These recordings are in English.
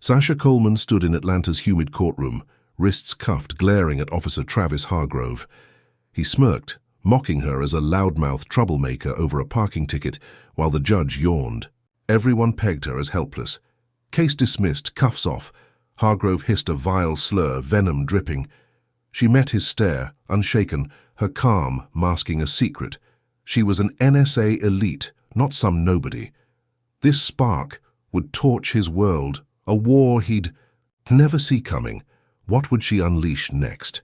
Sasha Coleman stood in Atlanta's humid courtroom, wrists cuffed, glaring at Officer Travis Hargrove. He smirked, mocking her as a loudmouth troublemaker over a parking ticket, while the judge yawned. Everyone pegged her as helpless. Case dismissed, cuffs off. Hargrove hissed a vile slur, venom dripping. She met his stare, unshaken, her calm masking a secret. She was an NSA elite, not some nobody. This spark would torch his world, a war he'd never see coming. What would she unleash next?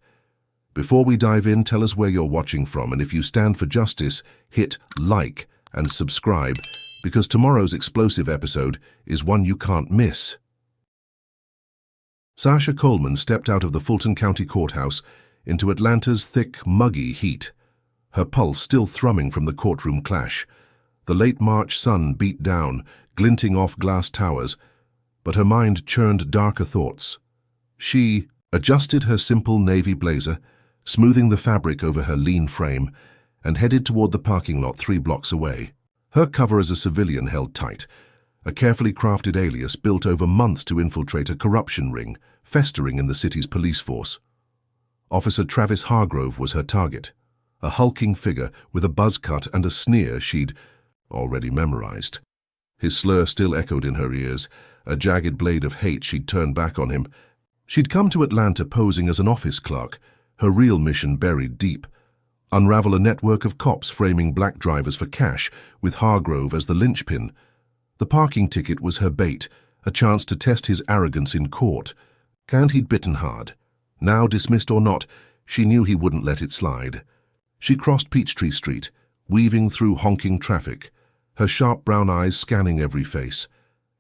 Before we dive in, tell us where you're watching from, and if you stand for justice, hit like and subscribe, because tomorrow's explosive episode is one you can't miss. Sasha Coleman stepped out of the Fulton County Courthouse into Atlanta's thick, muggy heat, her pulse still thrumming from the courtroom clash. The late March sun beat down, glinting off glass towers, but her mind churned darker thoughts. She adjusted her simple navy blazer, smoothing the fabric over her lean frame, and headed toward the parking lot 3 blocks away. Her cover as a civilian held tight, a carefully crafted alias built over months to infiltrate a corruption ring festering in the city's police force. Officer Travis Hargrove was her target, a hulking figure with a buzz cut and a sneer she'd already memorized. His slur still echoed in her ears, a jagged blade of hate she'd turned back on him. She'd come to Atlanta posing as an office clerk, her real mission buried deep. Unravel a network of cops framing black drivers for cash, with Hargrove as the linchpin. The parking ticket was her bait, a chance to test his arrogance in court. And he'd bitten hard. Now, dismissed or not, she knew he wouldn't let it slide. She crossed Peachtree Street, weaving through honking traffic, her sharp brown eyes scanning every face.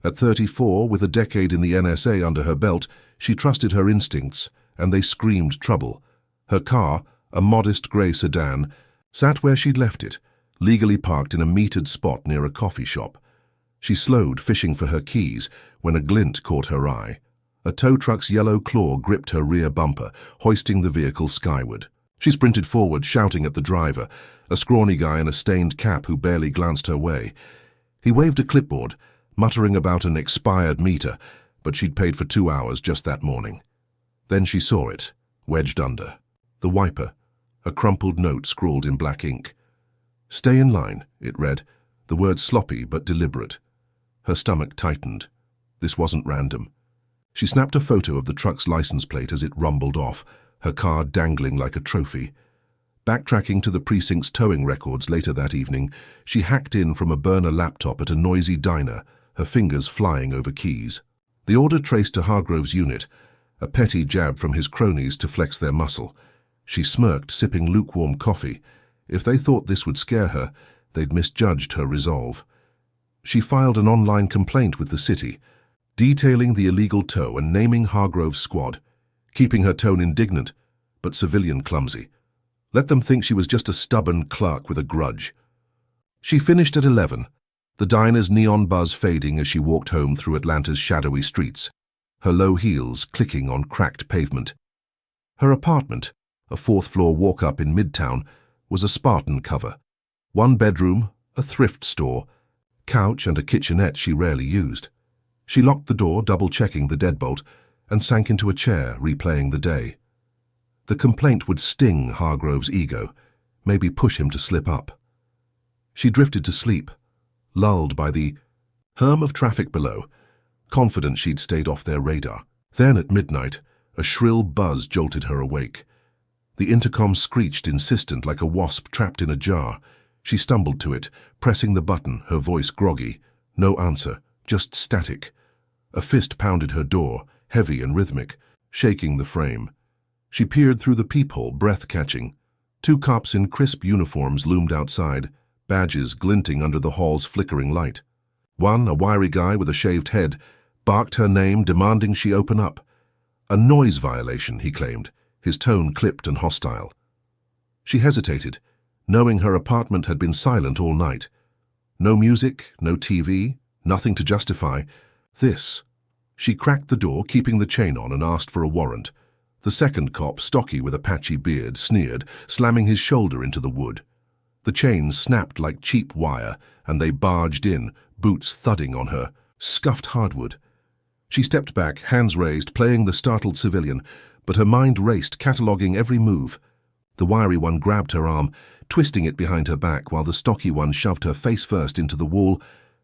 At 34, with a decade in the NSA under her belt, she trusted her instincts, and they screamed trouble. Her car, a modest grey sedan, sat where she'd left it, legally parked in a metered spot near a coffee shop. She slowed, fishing for her keys, when a glint caught her eye. A tow truck's yellow claw gripped her rear bumper, hoisting the vehicle skyward. She sprinted forward, shouting at the driver, a scrawny guy in a stained cap who barely glanced her way. He waved a clipboard, muttering about an expired meter, but she'd paid for 2 hours just that morning. Then she saw it, wedged under. The wiper, a crumpled note scrawled in black ink. "Stay in line," it read, the words sloppy but deliberate. Her stomach tightened. This wasn't random. She snapped a photo of the truck's license plate as it rumbled off, her car dangling like a trophy. Backtracking to the precinct's towing records later that evening, she hacked in from a burner laptop at a noisy diner, her fingers flying over keys. The order traced to Hargrove's unit, a petty jab from his cronies to flex their muscle. She smirked, sipping lukewarm coffee. If they thought this would scare her, they'd misjudged her resolve. She filed an online complaint with the city, detailing the illegal tow and naming Hargrove's squad, keeping her tone indignant, but civilian clumsy. Let them think she was just a stubborn clerk with a grudge. She finished at 11, the diner's neon buzz fading as she walked home through Atlanta's shadowy streets, her low heels clicking on cracked pavement. Her apartment, a 4th-floor walk-up in Midtown, was a Spartan cover. 1 bedroom, a thrift store, couch and a kitchenette she rarely used. She locked the door, double-checking the deadbolt, and sank into a chair, replaying the day. The complaint would sting Hargrove's ego, maybe push him to slip up. She drifted to sleep, lulled by the hum of traffic below, confident she'd stayed off their radar. Then at midnight, a shrill buzz jolted her awake. The intercom screeched, insistent, like a wasp trapped in a jar. She stumbled to it, pressing the button, her voice groggy. No answer, just static. A fist pounded her door, heavy and rhythmic, shaking the frame. She peered through the peephole, breath-catching. 2 cops in crisp uniforms loomed outside, badges glinting under the hall's flickering light. One, a wiry guy with a shaved head, barked her name, demanding she open up. A noise violation, he claimed, his tone clipped and hostile. She hesitated, knowing her apartment had been silent all night. No music, no TV, nothing to justify this. She cracked the door, keeping the chain on, and asked for a warrant. The second cop, stocky with a patchy beard, sneered, slamming his shoulder into the wood. The chain snapped like cheap wire, and they barged in, boots thudding on her, scuffed hardwood. She stepped back, hands raised, playing the startled civilian, but her mind raced, cataloguing every move. The wiry one grabbed her arm, twisting it behind her back, while the stocky one shoved her face first into the wall,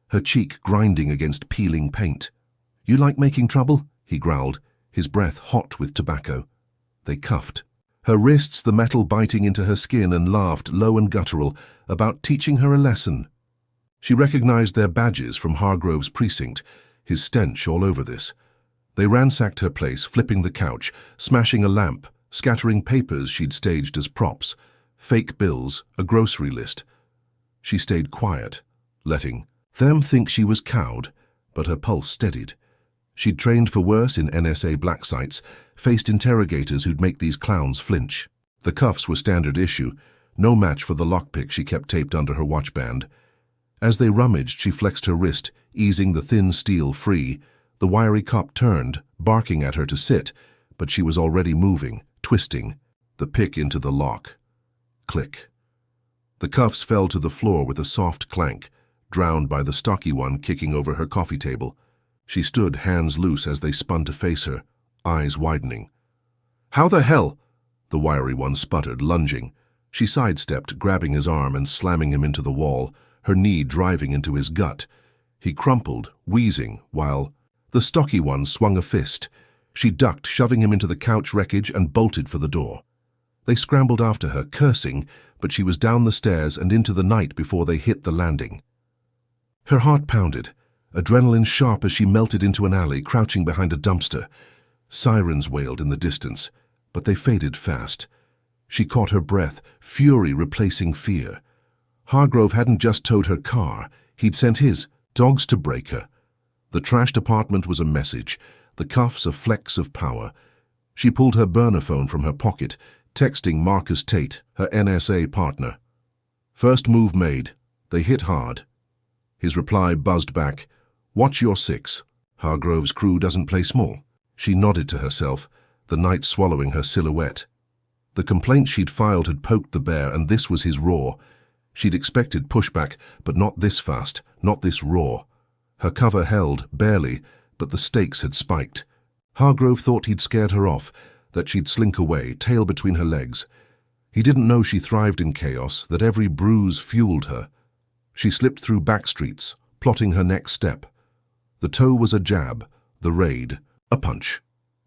her cheek grinding against peeling paint. "You like making trouble?" he growled, his breath hot with tobacco. They cuffed. Her wrists, the metal biting into her skin, and laughed, low and guttural, about teaching her a lesson. She recognized their badges from Hargrove's precinct, his stench all over this. They ransacked her place, flipping the couch, smashing a lamp, scattering papers she'd staged as props, fake bills, a grocery list. She stayed quiet, letting them think she was cowed, but her pulse steadied. She'd trained for worse in NSA black sites, faced interrogators who'd make these clowns flinch. The cuffs were standard issue, no match for the lockpick she kept taped under her watchband. As they rummaged, she flexed her wrist, easing the thin steel free. The wiry cop turned, barking at her to sit, but she was already moving, twisting, the pick into the lock. Click. The cuffs fell to the floor with a soft clank, drowned by the stocky one kicking over her coffee table. She stood, hands loose, as they spun to face her, eyes widening. "How the hell?" the wiry one sputtered, lunging. She sidestepped, grabbing his arm and slamming him into the wall, her knee driving into his gut. He crumpled, wheezing, while the stocky one swung a fist. She ducked, shoving him into the couch wreckage, and bolted for the door. They scrambled after her, cursing, but she was down the stairs and into the night before they hit the landing. Her heart pounded, adrenaline sharp as she melted into an alley, crouching behind a dumpster. Sirens wailed in the distance, but they faded fast. She caught her breath, fury replacing fear. Hargrove hadn't just towed her car, he'd sent his dogs to break her. The trashed apartment was a message, the cuffs a flex of power. She pulled her burner phone from her pocket, texting Marcus Tate, her NSA partner. First move made. They hit hard. His reply buzzed back, "Watch your six. Hargrove's crew doesn't play small." She nodded to herself, the night swallowing her silhouette. The complaint she'd filed had poked the bear, and this was his raw. She'd expected pushback, but not this fast, not this raw. Her cover held, barely, but the stakes had spiked. Hargrove thought he'd scared her off, that she'd slink away, tail between her legs. He didn't know she thrived in chaos, that every bruise fueled her. She slipped through back streets, plotting her next step. The toe was a jab, the raid, a punch.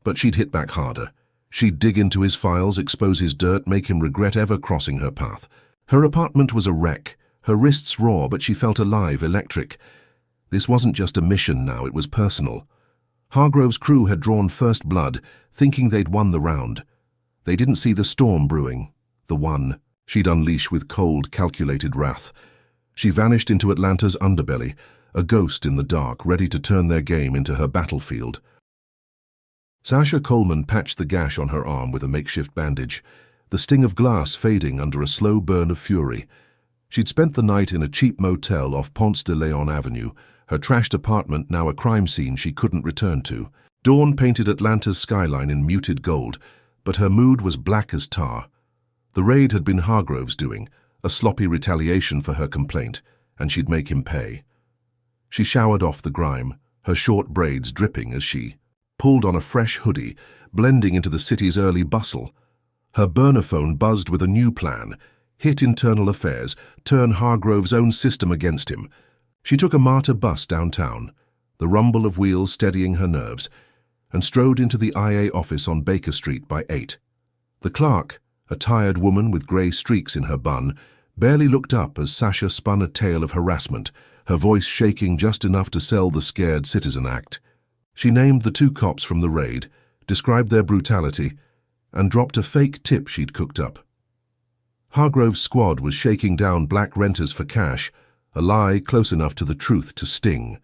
But she'd hit back harder. She'd dig into his files, expose his dirt, make him regret ever crossing her path. Her apartment was a wreck, her wrists raw, but she felt alive, electric. This wasn't just a mission now, it was personal. Hargrove's crew had drawn first blood, thinking they'd won the round. They didn't see the storm brewing, the one she'd unleash with cold, calculated wrath. She vanished into Atlanta's underbelly, a ghost in the dark, ready to turn their game into her battlefield. Sasha Coleman patched the gash on her arm with a makeshift bandage, the sting of glass fading under a slow burn of fury. She'd spent the night in a cheap motel off Ponce de Leon Avenue, her trashed apartment now a crime scene she couldn't return to. Dawn painted Atlanta's skyline in muted gold, but her mood was black as tar. The raid had been Hargrove's doing, a sloppy retaliation for her complaint, and she'd make him pay. She showered off the grime, her short braids dripping as she pulled on a fresh hoodie, blending into the city's early bustle. Her burner phone buzzed with a new plan: hit internal affairs, turn Hargrove's own system against him. She took a MARTA bus downtown, the rumble of wheels steadying her nerves, and strode into the IA office on Baker Street by 8. The clerk, a tired woman with grey streaks in her bun, barely looked up as Sasha spun a tale of harassment, her voice shaking just enough to sell the scared citizen act. She named the 2 cops from the raid, described their brutality, and dropped a fake tip she'd cooked up. Hargrove's squad was shaking down black renters for cash, a lie close enough to the truth to sting.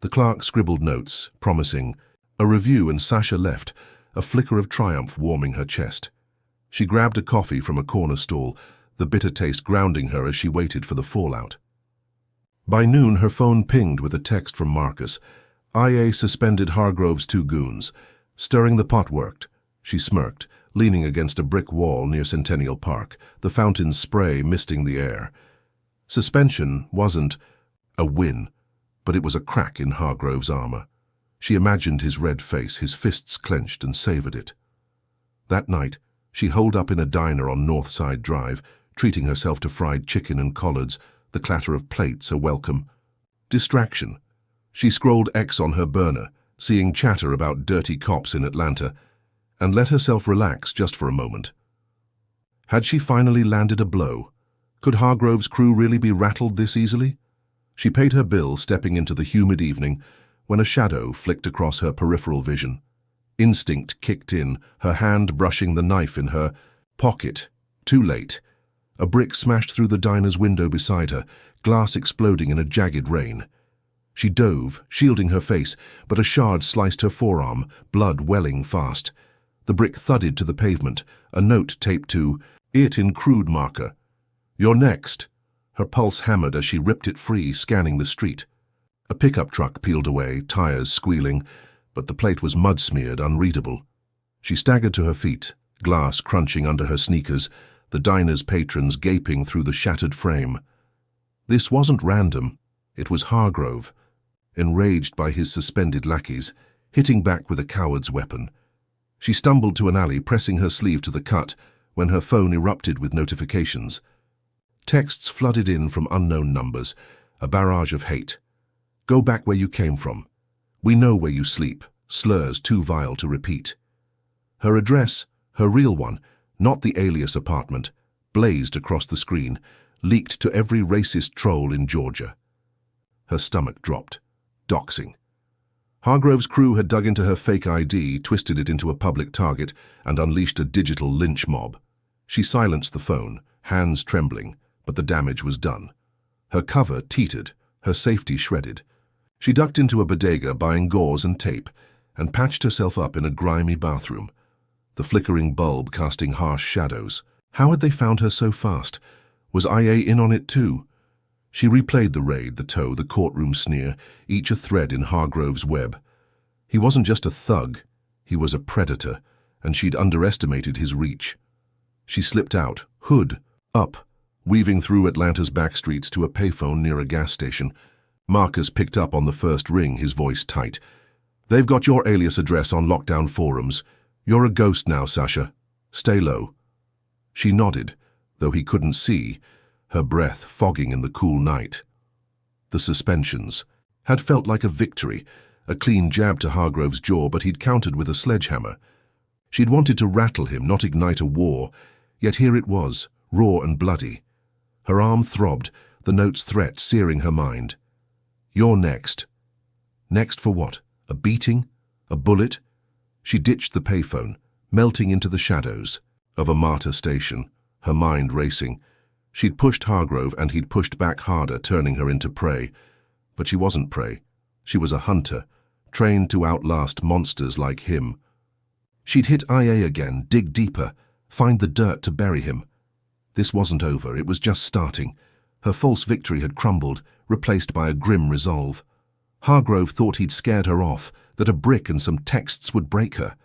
The clerk scribbled notes, promising a review, and Sasha left, a flicker of triumph warming her chest. She grabbed a coffee from a corner stall, the bitter taste grounding her as she waited for the fallout. By noon, her phone pinged with a text from Marcus. IA suspended Hargrove's 2 goons. Stirring the pot worked. She smirked, leaning against a brick wall near Centennial Park, the fountain's spray misting the air. Suspension wasn't a win, but it was a crack in Hargrove's armor. She imagined his red face, his fists clenched, and savored it. That night, she holed up in a diner on Northside Drive, treating herself to fried chicken and collards, the clatter of plates a welcome distraction. She scrolled X on her burner, seeing chatter about dirty cops in Atlanta, and let herself relax just for a moment. Had she finally landed a blow? Could Hargrove's crew really be rattled this easily? She paid her bill, stepping into the humid evening, when a shadow flicked across her peripheral vision. Instinct kicked in, her hand brushing the knife in her pocket. Too late. A brick smashed through the diner's window beside her, glass exploding in a jagged rain. She dove, shielding her face, but a shard sliced her forearm, blood welling fast. The brick thudded to the pavement, a note taped to it in crude marker. "You're next." Her pulse hammered as she ripped it free, scanning the street. A pickup truck peeled away, tires squealing, but the plate was mud-smeared, unreadable. She staggered to her feet, glass crunching under her sneakers, the diner's patrons gaping through the shattered frame. This wasn't random. It was Hargrove, enraged by his suspended lackeys, hitting back with a coward's weapon. She stumbled to an alley, pressing her sleeve to the cut, when her phone erupted with notifications. Texts flooded in from unknown numbers, a barrage of hate. "Go back where you came from. We know where you sleep," slurs too vile to repeat. Her address, her real one, not the alias apartment, blazed across the screen, leaked to every racist troll in Georgia. Her stomach dropped. Doxing. Hargrove's crew had dug into her fake ID, twisted it into a public target, and unleashed a digital lynch mob. She silenced the phone, hands trembling, but the damage was done. Her cover teetered, her safety shredded. She ducked into a bodega, buying gauze and tape, and patched herself up in a grimy bathroom, the flickering bulb casting harsh shadows. How had they found her so fast? Was IA in on it too? She replayed the raid, the tow, the courtroom sneer, each a thread in Hargrove's web. He wasn't just a thug, he was a predator, and she'd underestimated his reach. She slipped out, hood up, weaving through Atlanta's back streets to a payphone near a gas station. Marcus picked up on the first ring, his voice tight. "They've got your alias address on lockdown forums. You're a ghost now, Sasha. Stay low." She nodded, though he couldn't see, her breath fogging in the cool night. The suspensions had felt like a victory, a clean jab to Hargrove's jaw, but he'd countered with a sledgehammer. She'd wanted to rattle him, not ignite a war, yet here it was, raw and bloody. Her arm throbbed, the note's threat searing her mind. "You're next." Next for what? A beating? A bullet? She ditched the payphone, melting into the shadows of a martyr station, her mind racing. She'd pushed Hargrove, and he'd pushed back harder, turning her into prey. But she wasn't prey. She was a hunter, trained to outlast monsters like him. She'd hit IA again, dig deeper, find the dirt to bury him. This wasn't over, it was just starting. Her false victory had crumbled, replaced by a grim resolve. Hargrove thought he'd scared her off, that a brick and some texts would break her.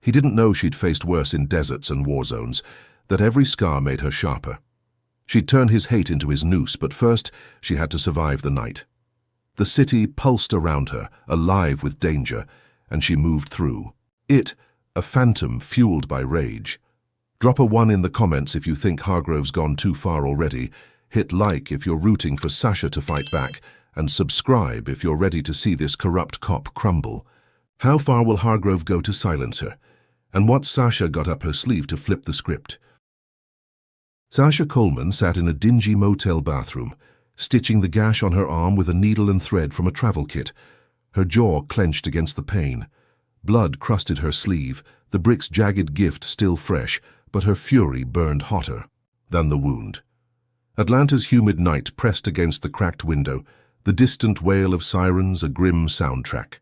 He didn't know she'd faced worse in deserts and war zones, that every scar made her sharper. She'd turn his hate into his noose, but first she had to survive the night. The city pulsed around her, alive with danger, and she moved through. It, a phantom fueled by rage. Drop a 1 in the comments if you think Hargrove's gone too far already. Hit like if you're rooting for Sasha to fight back, and subscribe if you're ready to see this corrupt cop crumble. How far will Hargrove go to silence her? And what Sasha got up her sleeve to flip the script? Sasha Coleman sat in a dingy motel bathroom, stitching the gash on her arm with a needle and thread from a travel kit. Her jaw clenched against the pain. Blood crusted her sleeve, the brick's jagged gift still fresh, but her fury burned hotter than the wound. Atlanta's humid night pressed against the cracked window, the distant wail of sirens a grim soundtrack.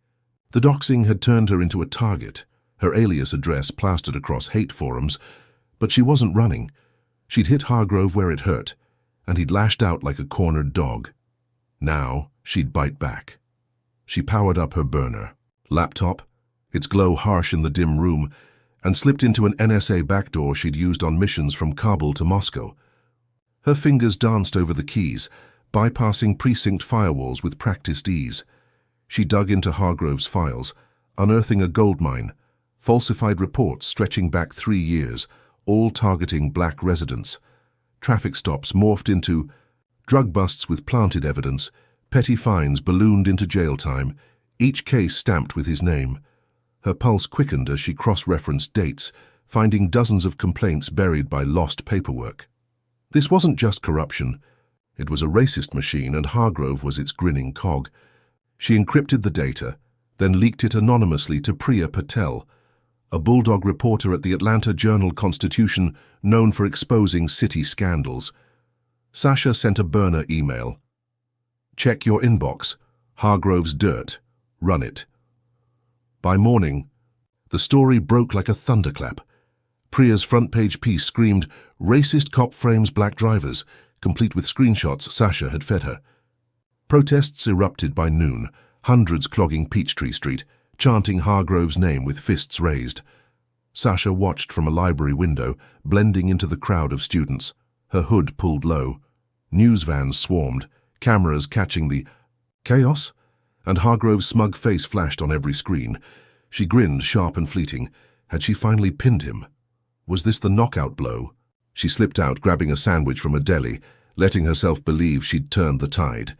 The doxing had turned her into a target, her alias address plastered across hate forums, but she wasn't running. She'd hit Hargrove where it hurt, and he'd lashed out like a cornered dog. Now she'd bite back. She powered up her burner, laptop, its glow harsh in the dim room, and slipped into an NSA backdoor she'd used on missions from Kabul to Moscow. Her fingers danced over the keys, bypassing precinct firewalls with practiced ease. She dug into Hargrove's files, unearthing a goldmine, falsified reports stretching back 3 years, all targeting black residents. Traffic stops morphed into drug busts with planted evidence, petty fines ballooned into jail time, each case stamped with his name. Her pulse quickened as she cross-referenced dates, finding dozens of complaints buried by lost paperwork. This wasn't just corruption. It was a racist machine, and Hargrove was its grinning cog. She encrypted the data, then leaked it anonymously to Priya Patel, a bulldog reporter at the Atlanta Journal-Constitution known for exposing city scandals. Sasha sent a burner email. "Check your inbox. Hargrove's dirt. Run it." By morning, the story broke like a thunderclap. Priya's front-page piece screamed, "Racist cop frames black drivers," complete with screenshots Sasha had fed her. Protests erupted by noon, hundreds clogging Peachtree Street, chanting Hargrove's name with fists raised. Sasha watched from a library window, blending into the crowd of students, her hood pulled low. News vans swarmed, cameras catching the chaos, and Hargrove's smug face flashed on every screen. She grinned, sharp and fleeting. Had she finally pinned him? Was this the knockout blow? She slipped out, grabbing a sandwich from a deli, letting herself believe she'd turned the tide.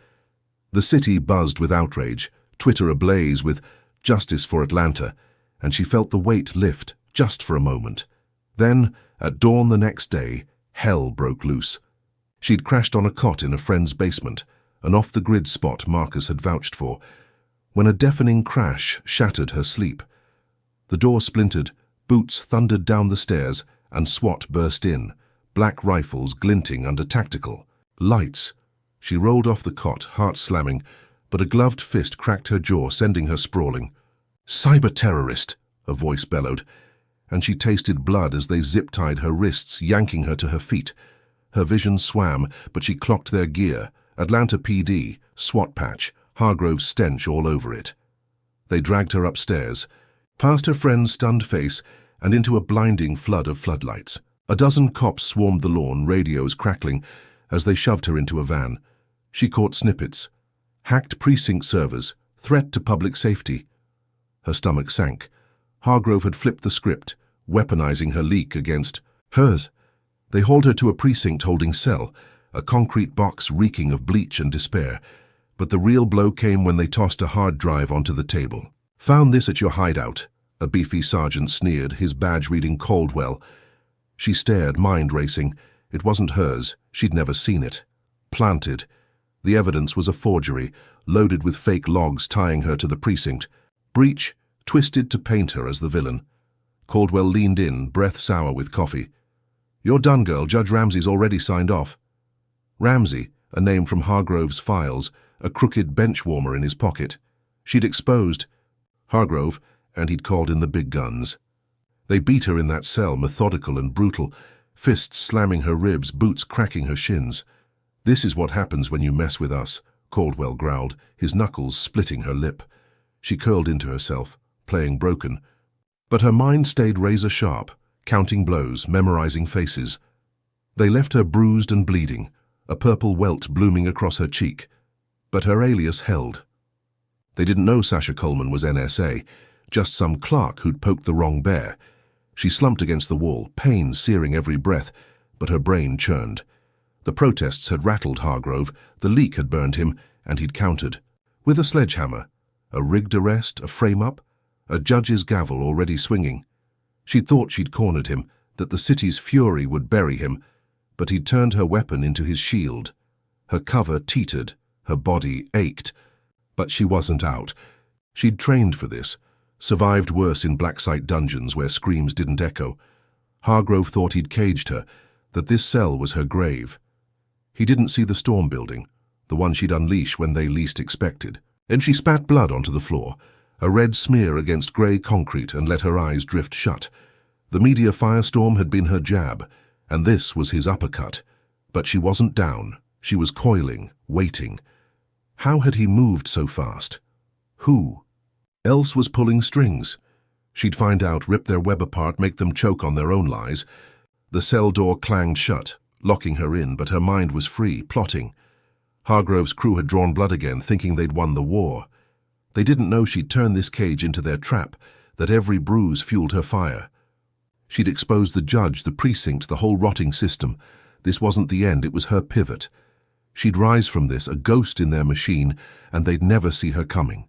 The city buzzed with outrage, Twitter ablaze with justice for Atlanta, and she felt the weight lift just for a moment. Then, at dawn the next day, hell broke loose. She'd crashed on a cot in a friend's basement, an off-the-grid spot Marcus had vouched for, when a deafening crash shattered her sleep. The door splintered, boots thundered down the stairs, and SWAT burst in, black rifles glinting under tactical lights. She rolled off the cot, heart slamming, but a gloved fist cracked her jaw, sending her sprawling. "Cyber-terrorist," a voice bellowed, and she tasted blood as they zip-tied her wrists, yanking her to her feet. Her vision swam, but she clocked their gear, Atlanta PD, SWAT patch, Hargrove's stench all over it. They dragged her upstairs, past her friend's stunned face, and into a blinding flood of floodlights. A dozen cops swarmed the lawn, radios crackling, as they shoved her into a van. She caught snippets. Hacked precinct servers, threat to public safety. Her stomach sank. Hargrove had flipped the script, weaponizing her leak against hers. They hauled her to a precinct-holding cell, a concrete box reeking of bleach and despair. But the real blow came when they tossed a hard drive onto the table. "Found this at your hideout," a beefy sergeant sneered, his badge reading Caldwell. She stared, mind racing. It wasn't hers. She'd never seen it. Planted. The evidence was a forgery, loaded with fake logs tying her to the precinct. Breach, twisted to paint her as the villain. Caldwell leaned in, breath sour with coffee. "You're done, girl. Judge Ramsey's already signed off." Ramsey, a name from Hargrove's files, a crooked bench warmer in his pocket. She'd exposed Hargrove, and he'd called in the big guns. They beat her in that cell, methodical and brutal, fists slamming her ribs, boots cracking her shins. "This is what happens when you mess with us," Caldwell growled, his knuckles splitting her lip. She curled into herself, playing broken. But her mind stayed razor-sharp, counting blows, memorizing faces. They left her bruised and bleeding, a purple welt blooming across her cheek. But her alias held. They didn't know Sasha Coleman was NSA, just some clerk who'd poked the wrong bear. She slumped against the wall, pain searing every breath, but her brain churned. The protests had rattled Hargrove, the leak had burned him, and he'd countered. With a sledgehammer, a rigged arrest, a frame-up, a judge's gavel already swinging. She'd thought she'd cornered him, that the city's fury would bury him, but he'd turned her weapon into his shield. Her cover teetered, her body ached, but she wasn't out. She'd trained for this, survived worse in black site dungeons where screams didn't echo. Hargrove thought he'd caged her, that this cell was her grave. He didn't see the storm building, the one she'd unleash when they least expected. Then she spat blood onto the floor, a red smear against grey concrete, and let her eyes drift shut. The media firestorm had been her jab, and this was his uppercut. But she wasn't down. She was coiling, waiting. How had he moved so fast? Who else was pulling strings? She'd find out, rip their web apart, make them choke on their own lies. The cell door clanged shut, locking her in, but her mind was free, plotting. Hargrove's crew had drawn blood again, thinking they'd won the war. They didn't know she'd turned this cage into their trap, that every bruise fueled her fire. She'd exposed the judge, the precinct, the whole rotting system. This wasn't the end, it was her pivot. She'd rise from this, a ghost in their machine, and they'd never see her coming.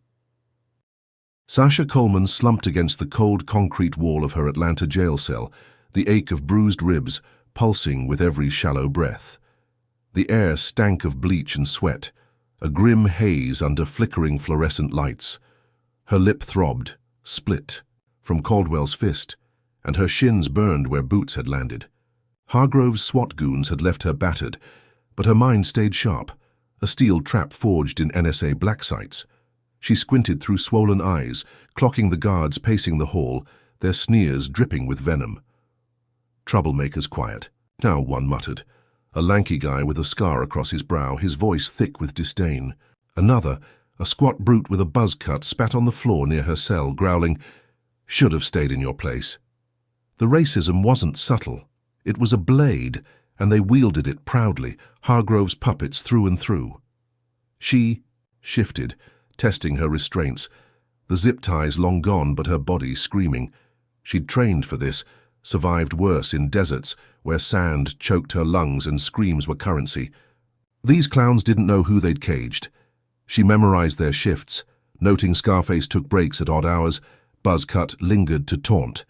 Sasha Coleman slumped against the cold concrete wall of her Atlanta jail cell, the ache of bruised ribs pulsing with every shallow breath. The air stank of bleach and sweat, a grim haze under flickering fluorescent lights. Her lip throbbed, split, from Caldwell's fist, and her shins burned where boots had landed. Hargrove's SWAT goons had left her battered, but her mind stayed sharp, a steel trap forged in NSA black sites. She squinted through swollen eyes, clocking the guards pacing the hall, their sneers dripping with venom. Troublemakers quiet. Now, one muttered. A lanky guy with a scar across his brow, his voice thick with disdain. Another, a squat brute with a buzz cut, spat on the floor near her cell, growling, "Should have stayed in your place." The racism wasn't subtle. It was a blade, and they wielded it proudly, Hargrove's puppets through and through. She shifted, testing her restraints, the zip ties long gone but her body screaming. She'd trained for this, survived worse in deserts where sand choked her lungs and screams were currency. These clowns didn't know who they'd caged. She memorized their shifts, noting Scarface took breaks at odd hours, Buzzcut lingered to taunt.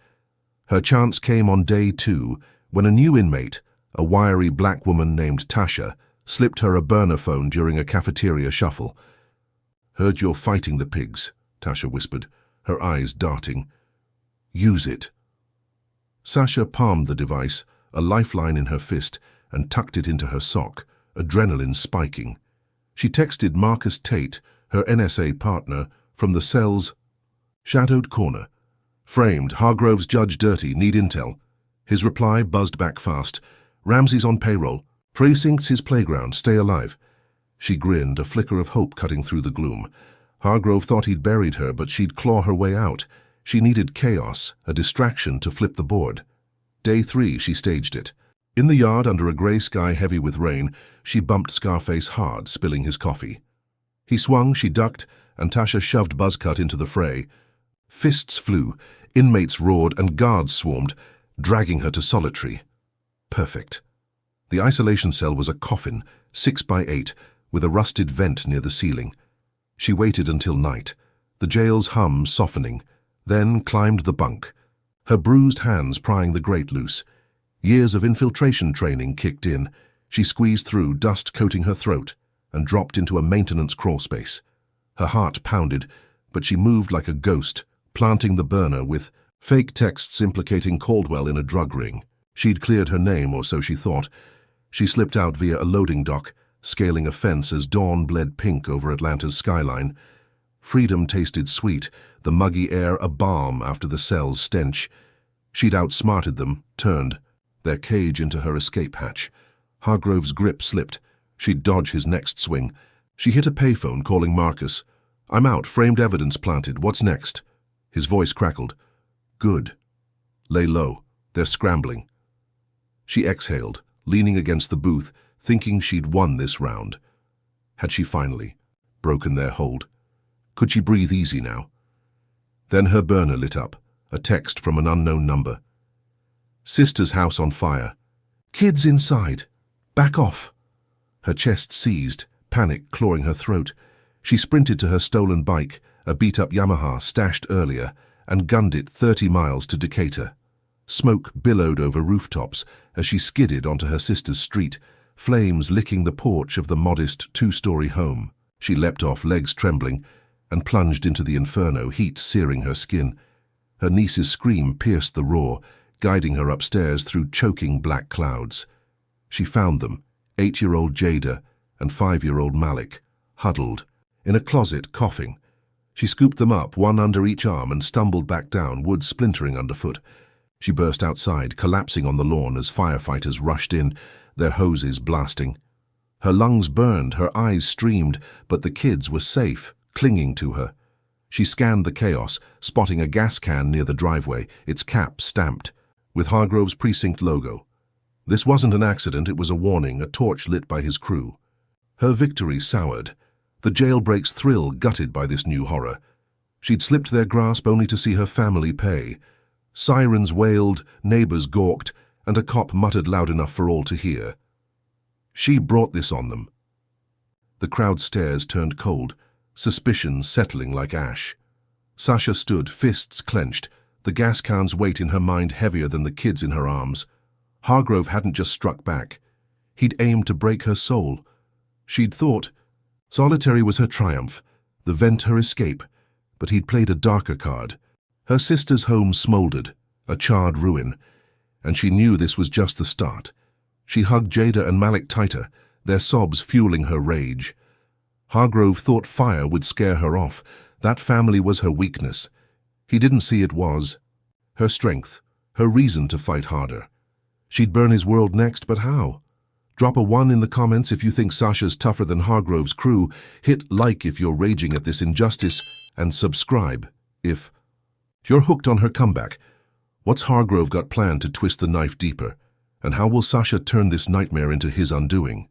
Her chance came on day 2 when a new inmate, a wiry black woman named Tasha, slipped her a burner phone during a cafeteria shuffle. "Heard you're fighting the pigs," Tasha whispered, her eyes darting. "Use it." Sasha palmed the device, a lifeline in her fist, and tucked it into her sock, adrenaline spiking. She texted Marcus Tate, her NSA partner, from the cell's shadowed corner. "Framed, Hargrove's judge dirty, need intel." His reply buzzed back fast. "Ramsey's on payroll. Precinct's his playground, stay alive." She grinned, a flicker of hope cutting through the gloom. Hargrove thought he'd buried her, but she'd claw her way out. She needed chaos, a distraction to flip the board. Day 3, she staged it. In the yard, under a grey sky heavy with rain, she bumped Scarface hard, spilling his coffee. He swung, she ducked, and Tasha shoved Buzzcut into the fray. Fists flew, inmates roared, and guards swarmed, dragging her to solitary. Perfect. The isolation cell was a coffin, 6 by 8, with a rusted vent near the ceiling. She waited until night, the jail's hum softening, then climbed the bunk, her bruised hands prying the grate loose. Years of infiltration training kicked in. She squeezed through, dust coating her throat, and dropped into a maintenance crawlspace. Her heart pounded, but she moved like a ghost, planting the burner with fake texts implicating Caldwell in a drug ring. She'd cleared her name, or so she thought. She slipped out via a loading dock, scaling a fence as dawn bled pink over Atlanta's skyline. Freedom tasted sweet, the muggy air a balm after the cell's stench. She'd outsmarted them, turned, their cage into her escape hatch. Hargrove's grip slipped. She'd dodge his next swing. She hit a payphone, calling Marcus. "I'm out, framed evidence planted. What's next?" His voice crackled. "Good. Lay low. They're scrambling." She exhaled, leaning against the booth, thinking she'd won this round. Had she finally broken their hold? Could she breathe easy now? Then her burner lit up, a text from an unknown number. "Sister's house on fire. Kids inside. Back off." Her chest seized, panic clawing her throat. She sprinted to her stolen bike, a beat-up Yamaha stashed earlier, and gunned it 30 miles to Decatur. Smoke billowed over rooftops as she skidded onto her sister's street, flames licking the porch of the modest 2-story home. She leapt off, legs trembling, and plunged into the inferno, heat searing her skin. Her niece's scream pierced the roar, guiding her upstairs through choking black clouds. She found them, 8-year-old Jada and 5-year-old Malik, huddled, in a closet, coughing. She scooped them up, one under each arm, and stumbled back down, wood splintering underfoot. She burst outside, collapsing on the lawn as firefighters rushed in, their hoses blasting. Her lungs burned, her eyes streamed, but the kids were safe, clinging to her. She scanned the chaos, spotting a gas can near the driveway, its cap stamped, with Hargrove's precinct logo. This wasn't an accident, it was a warning, a torch lit by his crew. Her victory soured. The jailbreak's thrill gutted by this new horror. She'd slipped their grasp only to see her family pay. Sirens wailed, neighbors gawked, and a cop muttered loud enough for all to hear. She brought this on them. The crowd's stares turned cold, suspicion settling like ash. Sasha stood, fists clenched, the gas can's weight in her mind heavier than the kids in her arms. Hargrove hadn't just struck back. He'd aimed to break her soul. She'd thought solitary was her triumph, the vent her escape, but he'd played a darker card. Her sister's home smoldered, a charred ruin, and she knew this was just the start. She hugged Jada and Malik tighter, their sobs fueling her rage. Hargrove thought fire would scare her off. That family was her weakness. He didn't see it was her strength, her reason to fight harder. She'd burn his world next, but how? Drop a 1 in the comments if you think Sasha's tougher than Hargrove's crew. Hit like if you're raging at this injustice, and subscribe if you're hooked on her comeback. What's Hargrove got planned to twist the knife deeper? And how will Sasha turn this nightmare into his undoing?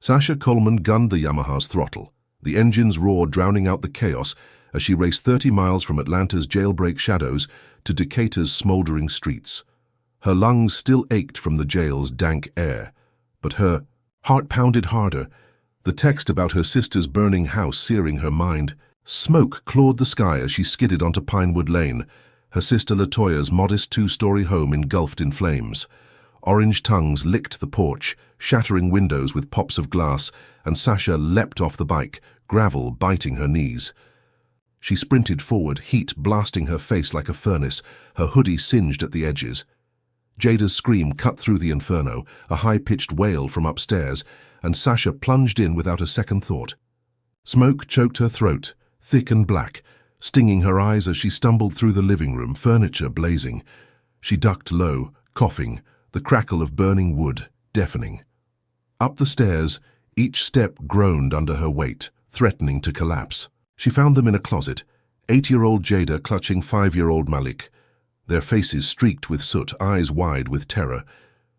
Sasha Coleman gunned the Yamaha's throttle, the engine's roar drowning out the chaos as she raced 30 miles from Atlanta's jailbreak shadows to Decatur's smoldering streets. Her lungs still ached from the jail's dank air, but her heart pounded harder, the text about her sister's burning house searing her mind. Smoke clawed the sky as she skidded onto Pinewood Lane, her sister Latoya's modest 2-story home engulfed in flames. Orange tongues licked the porch, shattering windows with pops of glass, and Sasha leapt off the bike, gravel biting her knees. She sprinted forward, heat blasting her face like a furnace, her hoodie singed at the edges. Jada's scream cut through the inferno, a high-pitched wail from upstairs, and Sasha plunged in without a second thought. Smoke choked her throat, thick and black, stinging her eyes as she stumbled through the living room, furniture blazing. She ducked low, coughing, the crackle of burning wood deafening. Up the stairs, each step groaned under her weight, threatening to collapse. She found them in a closet, 8-year-old Jada clutching 5-year-old Malik, their faces streaked with soot, eyes wide with terror.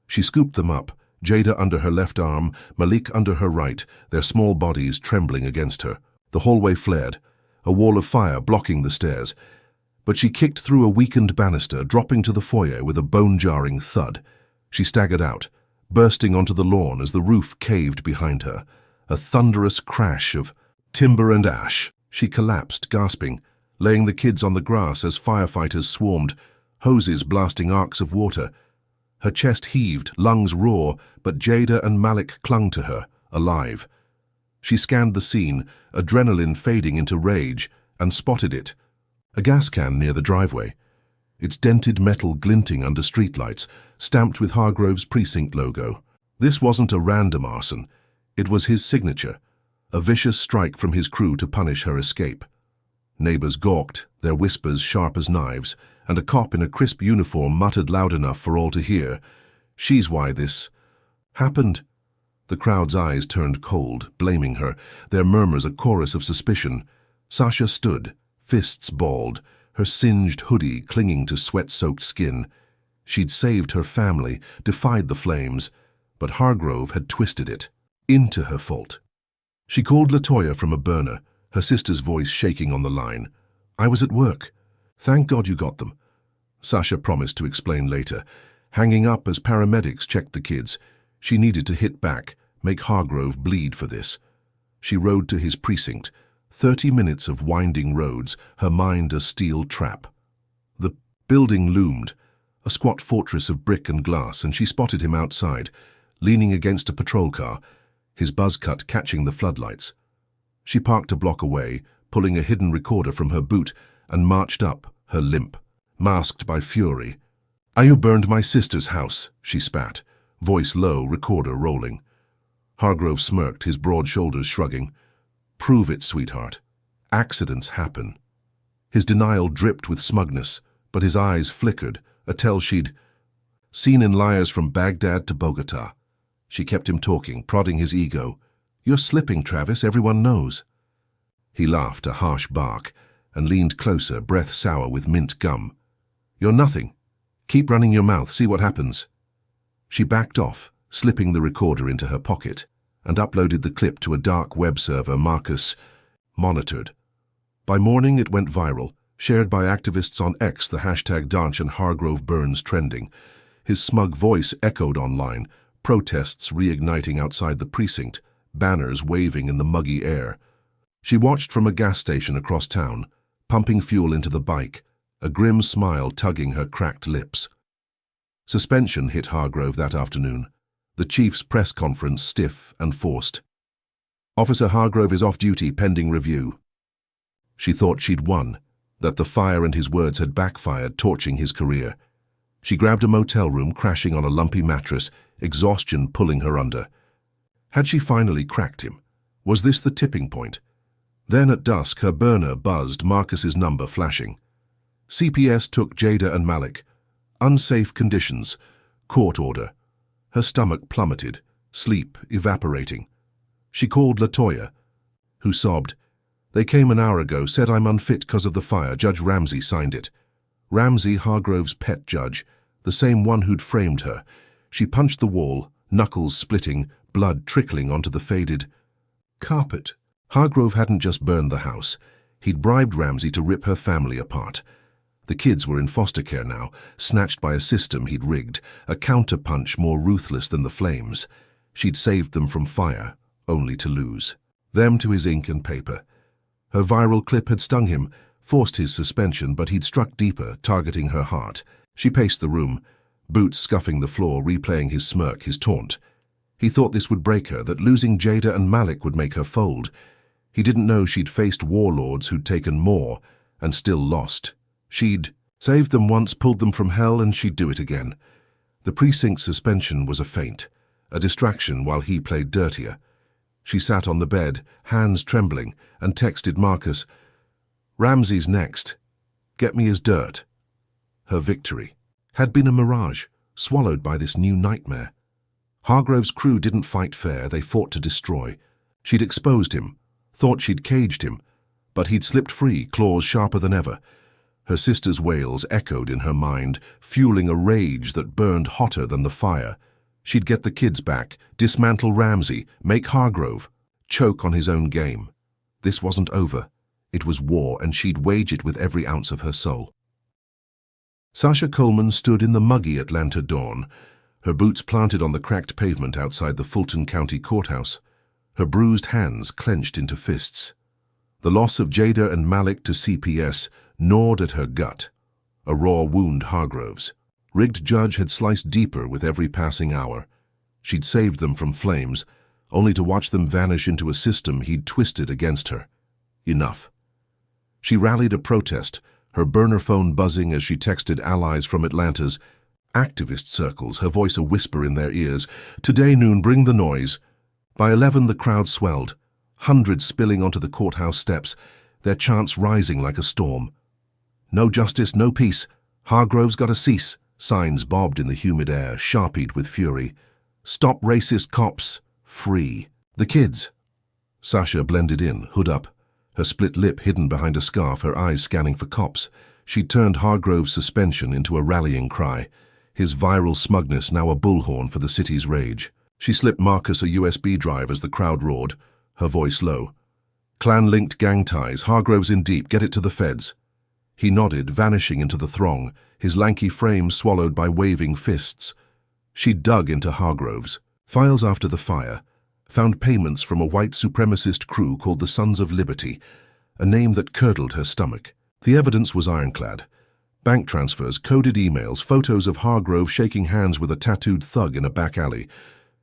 She scooped them up, Jada under her left arm, Malik under her right, their small bodies trembling against her. The hallway flared, a wall of fire blocking the stairs, but she kicked through a weakened banister, dropping to the foyer with a bone-jarring thud. She staggered out, bursting onto the lawn as the roof caved behind her, a thunderous crash of timber and ash. She collapsed, gasping, laying the kids on the grass as firefighters swarmed, hoses blasting arcs of water. Her chest heaved, lungs raw, but Jada and Malik clung to her, alive. She scanned the scene, adrenaline fading into rage, and spotted it. A gas can near the driveway, its dented metal glinting under streetlights, stamped with Hargrove's precinct logo. This wasn't a random arson. It was his signature, a vicious strike from his crew to punish her escape. Neighbors gawked, their whispers sharp as knives, and a cop in a crisp uniform muttered loud enough for all to hear, "She's why this happened." The crowd's eyes turned cold, blaming her, their murmurs a chorus of suspicion. Sasha stood, fists balled, her singed hoodie clinging to sweat-soaked skin. She'd saved her family, defied the flames, but Hargrove had twisted it into her fault. She called Latoya from a burner, her sister's voice shaking on the line. "I was at work. Thank God you got them." Sasha promised to explain later, hanging up as paramedics checked the kids. She needed to hit back, make Hargrove bleed for this. She rode to his precinct, 30 minutes of winding roads, her mind a steel trap. The building loomed, a squat fortress of brick and glass, and she spotted him outside, leaning against a patrol car, his buzz cut catching the floodlights. She parked a block away, pulling a hidden recorder from her boot, and marched up, her limp, masked by fury. "You burned my sister's house," she spat, voice low, recorder rolling. Hargrove smirked, his broad shoulders shrugging. "Prove it, sweetheart. Accidents happen." His denial dripped with smugness, but his eyes flickered, a tell she'd seen in liars from Baghdad to Bogota. She kept him talking, prodding his ego. "You're slipping, Travis, everyone knows." He laughed, a harsh bark, and leaned closer, breath sour with mint gum. "You're nothing. Keep running your mouth, see what happens." She backed off, slipping the recorder into her pocket. and uploaded the clip to a dark web server Marcus monitored. By morning, it went viral, shared by activists on X, the hashtag Danch and Hargrove Burns trending. His smug voice echoed online, protests reigniting outside the precinct, banners waving in the muggy air. She watched from a gas station across town, pumping fuel into the bike, a grim smile tugging her cracked lips. Suspension hit Hargrove that afternoon, the chief's press conference stiff and forced. Officer Hargrove is off duty pending review. She thought she'd won, that the fire and his words had backfired, torching his career. She grabbed a motel room, crashing on a lumpy mattress, exhaustion pulling her under. Had she finally cracked him? Was this the tipping point? Then at dusk, her burner buzzed, Marcus's number flashing. CPS took Jada and Malik. Unsafe conditions. Court order. Her stomach plummeted, sleep evaporating. She called LaToya, who sobbed. They came an hour ago, said I'm unfit because of the fire. Judge Ramsey signed it. Ramsey, Hargrove's pet judge, the same one who'd framed her. She punched the wall, knuckles splitting, blood trickling onto the faded carpet. Hargrove hadn't just burned the house. He'd bribed Ramsey to rip her family apart. The kids were in foster care now, snatched by a system he'd rigged, a counterpunch more ruthless than the flames. She'd saved them from fire, only to lose. Them to his ink and paper. Her viral clip had stung him, forced his suspension, but he'd struck deeper, targeting her heart. She paced the room, boots scuffing the floor, replaying his smirk, his taunt. He thought this would break her, that losing Jada and Malik would make her fold. He didn't know she'd faced warlords who'd taken more, and still lost. She'd saved them once, pulled them from hell, and she'd do it again. The precinct's suspension was a feint, a distraction while he played dirtier. She sat on the bed, hands trembling, and texted Marcus, "Ramsey's next. Get me his dirt." Her victory had been a mirage, swallowed by this new nightmare. Hargrove's crew didn't fight fair, they fought to destroy. She'd exposed him, thought she'd caged him, but he'd slipped free, claws sharper than ever. Her sister's wails echoed in her mind, fueling a rage that burned hotter than the fire. She'd get the kids back, dismantle Ramsey, make Hargrove choke on his own game. This wasn't over. It was war, and she'd wage it with every ounce of her soul. Sasha Coleman stood in the muggy Atlanta dawn, her boots planted on the cracked pavement outside the Fulton County Courthouse, her bruised hands clenched into fists. The loss of Jada and Malik to CPS gnawed at her gut, a raw wound Hargrove's. Rigged judge had sliced deeper with every passing hour. She'd saved them from flames, only to watch them vanish into a system he'd twisted against her. Enough. She rallied a protest, her burner phone buzzing as she texted allies from Atlanta's activist circles, her voice a whisper in their ears. Today noon, bring the noise. By 11, the crowd swelled, hundreds spilling onto the courthouse steps, their chants rising like a storm. No justice, no peace. Hargrove's got to cease. Signs bobbed in the humid air, sharpied with fury. Stop racist cops. Free. The kids. Sasha blended in, hood up, her split lip hidden behind a scarf, her eyes scanning for cops. She turned Hargrove's suspension into a rallying cry, his viral smugness now a bullhorn for the city's rage. She slipped Marcus a USB drive as the crowd roared, her voice low. Clan-linked gang ties, Hargrove's in deep, get it to the feds. He nodded, vanishing into the throng, his lanky frame swallowed by waving fists. She dug into Hargrove's files after the fire, found payments from a white supremacist crew called the Sons of Liberty, a name that curdled her stomach. The evidence was ironclad. Bank transfers, coded emails, photos of Hargrove shaking hands with a tattooed thug in a back alley.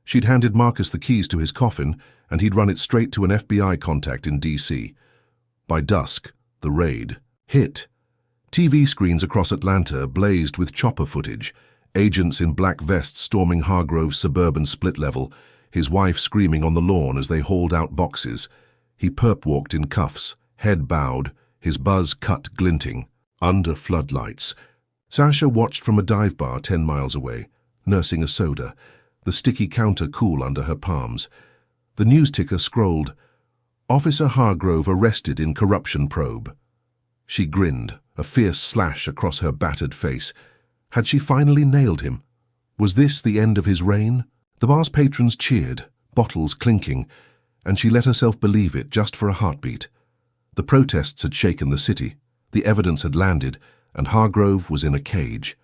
She'd handed Marcus the keys to his coffin, and he'd run it straight to an FBI contact in D.C. By dusk, the raid hit. TV screens across Atlanta blazed with chopper footage, agents in black vests storming Hargrove's suburban split level, his wife screaming on the lawn as they hauled out boxes. He perp-walked in cuffs, head bowed, his buzz cut glinting, under floodlights. Sasha watched from a dive bar 10 miles away, nursing a soda, the sticky counter cool under her palms. The news ticker scrolled, "Officer Hargrove arrested in corruption probe." She grinned, a fierce slash across her battered face. Had she finally nailed him? Was this the end of his reign? The bar's patrons cheered, bottles clinking, and she let herself believe it just for a heartbeat. The protests had shaken the city, the evidence had landed, and Hargrove was in a cage.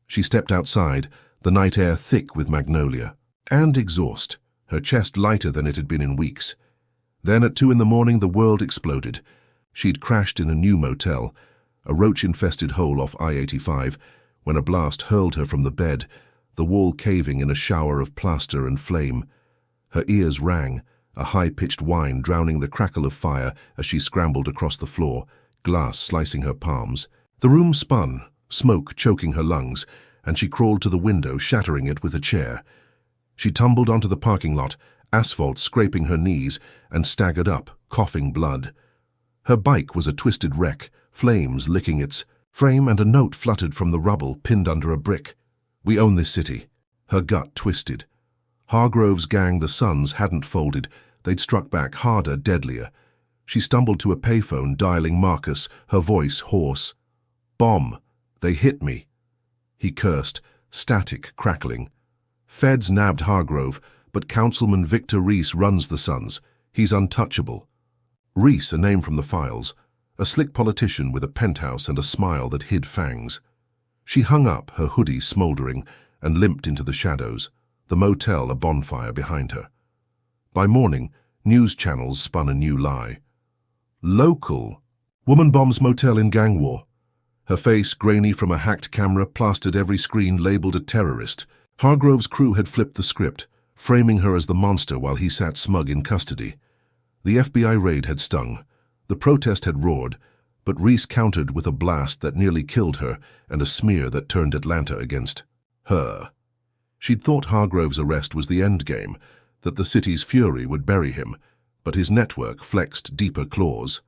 She stepped outside, the night air thick with magnolia, and exhaust, her chest lighter than it had been in weeks. Then at 2 a.m, the world exploded. She'd crashed in a new motel, a roach-infested hole off I-85, when a blast hurled her from the bed, the wall caving in a shower of plaster and flame. Her ears rang, a high-pitched whine drowning the crackle of fire as she scrambled across the floor, glass slicing her palms. The room spun, smoke choking her lungs, and she crawled to the window, shattering it with a chair. She tumbled onto the parking lot, asphalt scraping her knees, and staggered up, coughing blood. Her bike was a twisted wreck, flames licking its frame, and a note fluttered from the rubble pinned under a brick. "We own this city." Her gut twisted. Hargrove's gang, the Suns, hadn't folded. They'd struck back harder, deadlier. She stumbled to a payphone, dialing Marcus, her voice hoarse. "Bomb. They hit me." He cursed, static crackling. "Feds nabbed Hargrove, but Councilman Victor Reese runs the Suns. He's untouchable." Reese, a name from the files, a slick politician with a penthouse and a smile that hid fangs. She hung up, her hoodie smoldering, and limped into the shadows, the motel a bonfire behind her. By morning, news channels spun a new lie. Local. Woman bombs motel in gang war. Her face, grainy from a hacked camera, plastered every screen, labeled a terrorist. Hargrove's crew had flipped the script, framing her as the monster while he sat smug in custody. The FBI raid had stung. The protest had roared, but Reese countered with a blast that nearly killed her and a smear that turned Atlanta against her. She'd thought Hargrove's arrest was the endgame, that the city's fury would bury him, but his network flexed deeper claws.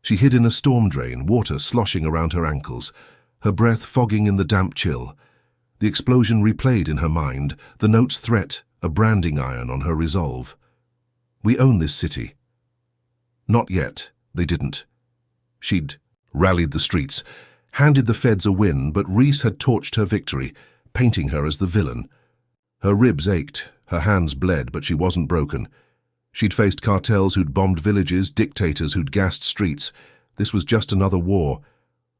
She hid in a storm drain, water sloshing around her ankles, her breath fogging in the damp chill. The explosion replayed in her mind, the note's threat, a branding iron on her resolve. "We own this city." Not yet, they didn't. She'd rallied the streets, handed the feds a win, but Reese had torched her victory, painting her as the villain. Her ribs ached, her hands bled, but she wasn't broken. She'd faced cartels who'd bombed villages, dictators who'd gassed streets. This was just another war.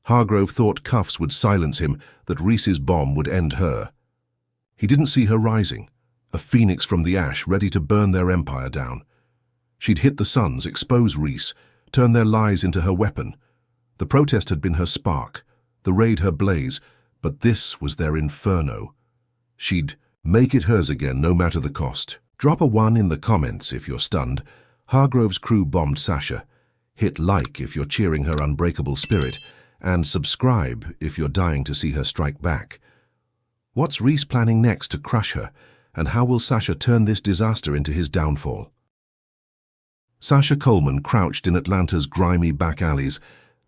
Hargrove thought cuffs would silence him, that Reese's bomb would end her. He didn't see her rising, a phoenix from the ash ready to burn their empire down. She'd hit the Suns, expose Reese, turn their lies into her weapon. The protest had been her spark, the raid her blaze, but this was their inferno. She'd make it hers again, no matter the cost. Drop a 1 in the comments if you're stunned. Hargrove's crew bombed Sasha. Hit like if you're cheering her unbreakable spirit, and subscribe if you're dying to see her strike back. What's Reese planning next to crush her, and how will Sasha turn this disaster into his downfall? Sasha Coleman crouched in Atlanta's grimy back alleys,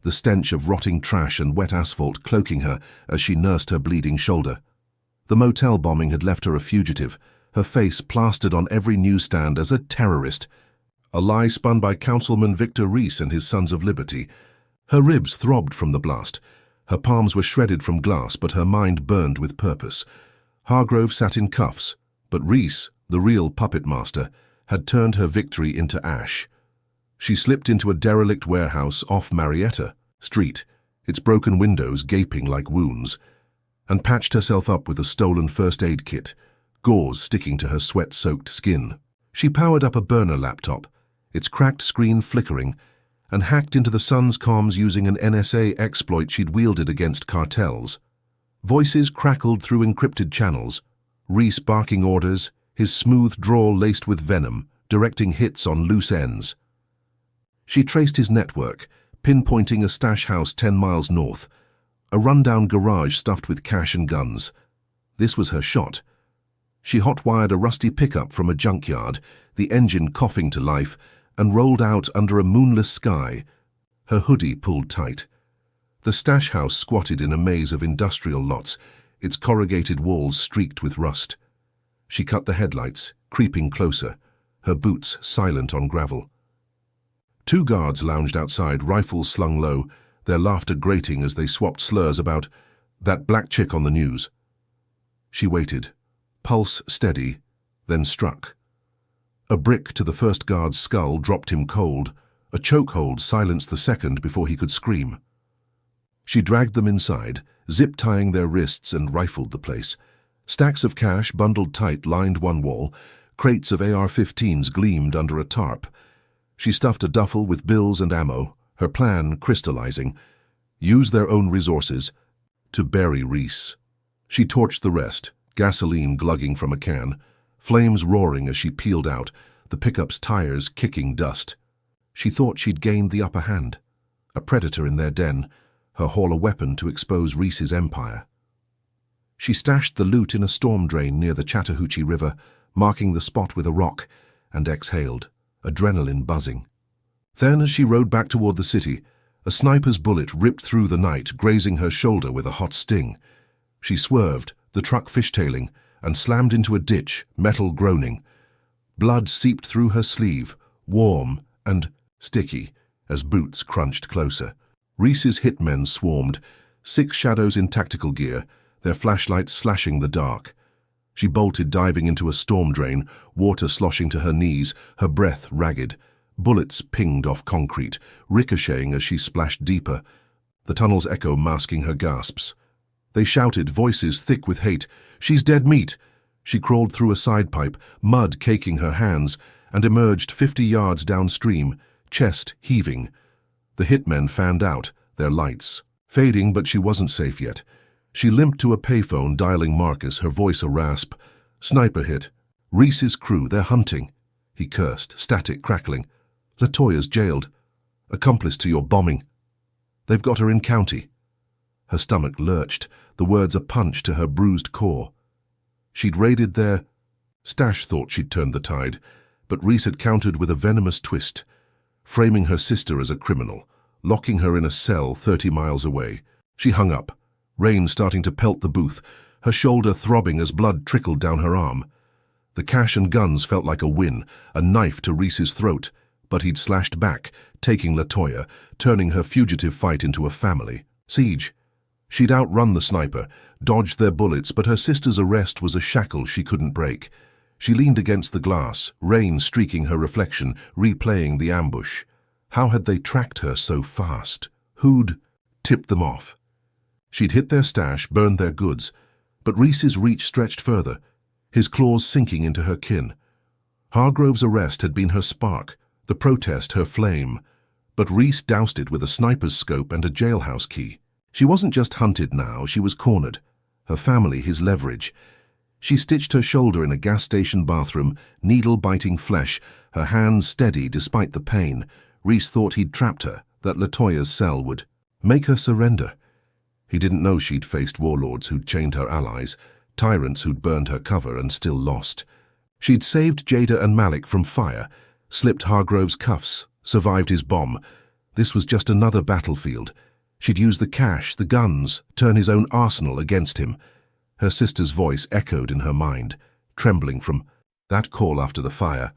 the stench of rotting trash and wet asphalt cloaking her as she nursed her bleeding shoulder. The motel bombing had left her a fugitive, her face plastered on every newsstand as a terrorist, a lie spun by Councilman Victor Reese and his Sons of Liberty. Her ribs throbbed from the blast. Her palms were shredded from glass, but her mind burned with purpose. Hargrove sat in cuffs, but Reese, the real puppet master, had turned her victory into ash. She slipped into a derelict warehouse off Marietta Street, its broken windows gaping like wounds, and patched herself up with a stolen first aid kit, gauze sticking to her sweat-soaked skin. She powered up a burner laptop, its cracked screen flickering, and hacked into the Sun's comms using an NSA exploit she'd wielded against cartels. Voices crackled through encrypted channels, Reese barking orders, his smooth drawl laced with venom, directing hits on loose ends. She traced his network, pinpointing a stash house 10 miles north, a rundown garage stuffed with cash and guns. This was her shot. She hot-wired a rusty pickup from a junkyard, the engine coughing to life, and rolled out under a moonless sky, her hoodie pulled tight. The stash house squatted in a maze of industrial lots, its corrugated walls streaked with rust. She cut the headlights, creeping closer, her boots silent on gravel. 2 guards lounged outside, rifles slung low, their laughter grating as they swapped slurs about that black chick on the news. She waited, pulse steady, then struck. A brick to the first guard's skull dropped him cold. A chokehold silenced the second before he could scream. She dragged them inside, zip-tying their wrists, and rifled the place. Stacks of cash bundled tight lined one wall. Crates of AR-15s gleamed under a tarp. She stuffed a duffel with bills and ammo, her plan crystallizing. Use their own resources to bury Reese. She torched the rest, gasoline glugging from a can, flames roaring as she peeled out, the pickup's tires kicking dust. She thought she'd gained the upper hand. A predator in their den, her haul a weapon to expose Reese's empire. She stashed the loot in a storm drain near the Chattahoochee River, marking the spot with a rock, and exhaled, adrenaline buzzing. Then, as she rode back toward the city, a sniper's bullet ripped through the night, grazing her shoulder with a hot sting. She swerved, the truck fishtailing, and slammed into a ditch, metal groaning. Blood seeped through her sleeve, warm and sticky, as boots crunched closer. Reese's hitmen swarmed, 6 shadows in tactical gear, their flashlights slashing the dark. She bolted, diving into a storm drain, water sloshing to her knees, her breath ragged. Bullets pinged off concrete, ricocheting as she splashed deeper, the tunnel's echo masking her gasps. They shouted, voices thick with hate, "She's dead meat!" She crawled through a side pipe, mud caking her hands, and emerged 50 yards downstream, chest heaving. The hitmen fanned out, their lights fading, but she wasn't safe yet. She limped to a payphone, dialing Marcus, her voice a rasp. "Sniper hit. Reese's crew, they're hunting." He cursed, static crackling. "LaToya's jailed. Accomplice to your bombing. They've got her in county." Her stomach lurched, the words a punch to her bruised core. She'd raided their stash, thought she'd turned the tide, but Reese had countered with a venomous twist, framing her sister as a criminal, locking her in a cell 30 miles away. She hung up, rain starting to pelt the booth, her shoulder throbbing as blood trickled down her arm. The cash and guns felt like a win, a knife to Reese's throat, but he'd slashed back, taking LaToya, turning her fugitive fight into a family siege. She'd outrun the sniper, dodged their bullets, but her sister's arrest was a shackle she couldn't break. She leaned against the glass, rain streaking her reflection, replaying the ambush. How had they tracked her so fast? Who'd tipped them off? She'd hit their stash, burned their goods, but Reese's reach stretched further, his claws sinking into her kin. Hargrove's arrest had been her spark, the protest her flame, but Reese doused it with a sniper's scope and a jailhouse key. She wasn't just hunted now, she was cornered. Her family, his leverage. She stitched her shoulder in a gas station bathroom, needle-biting flesh, her hands steady despite the pain. Reese thought he'd trapped her, that LaToya's cell would make her surrender. He didn't know she'd faced warlords who'd chained her allies, tyrants who'd burned her cover and still lost. She'd saved Jada and Malik from fire, slipped Hargrove's cuffs, survived his bomb. This was just another battlefield. She'd use the cash, the guns, turn his own arsenal against him. Her sister's voice echoed in her mind, trembling from that call after the fire,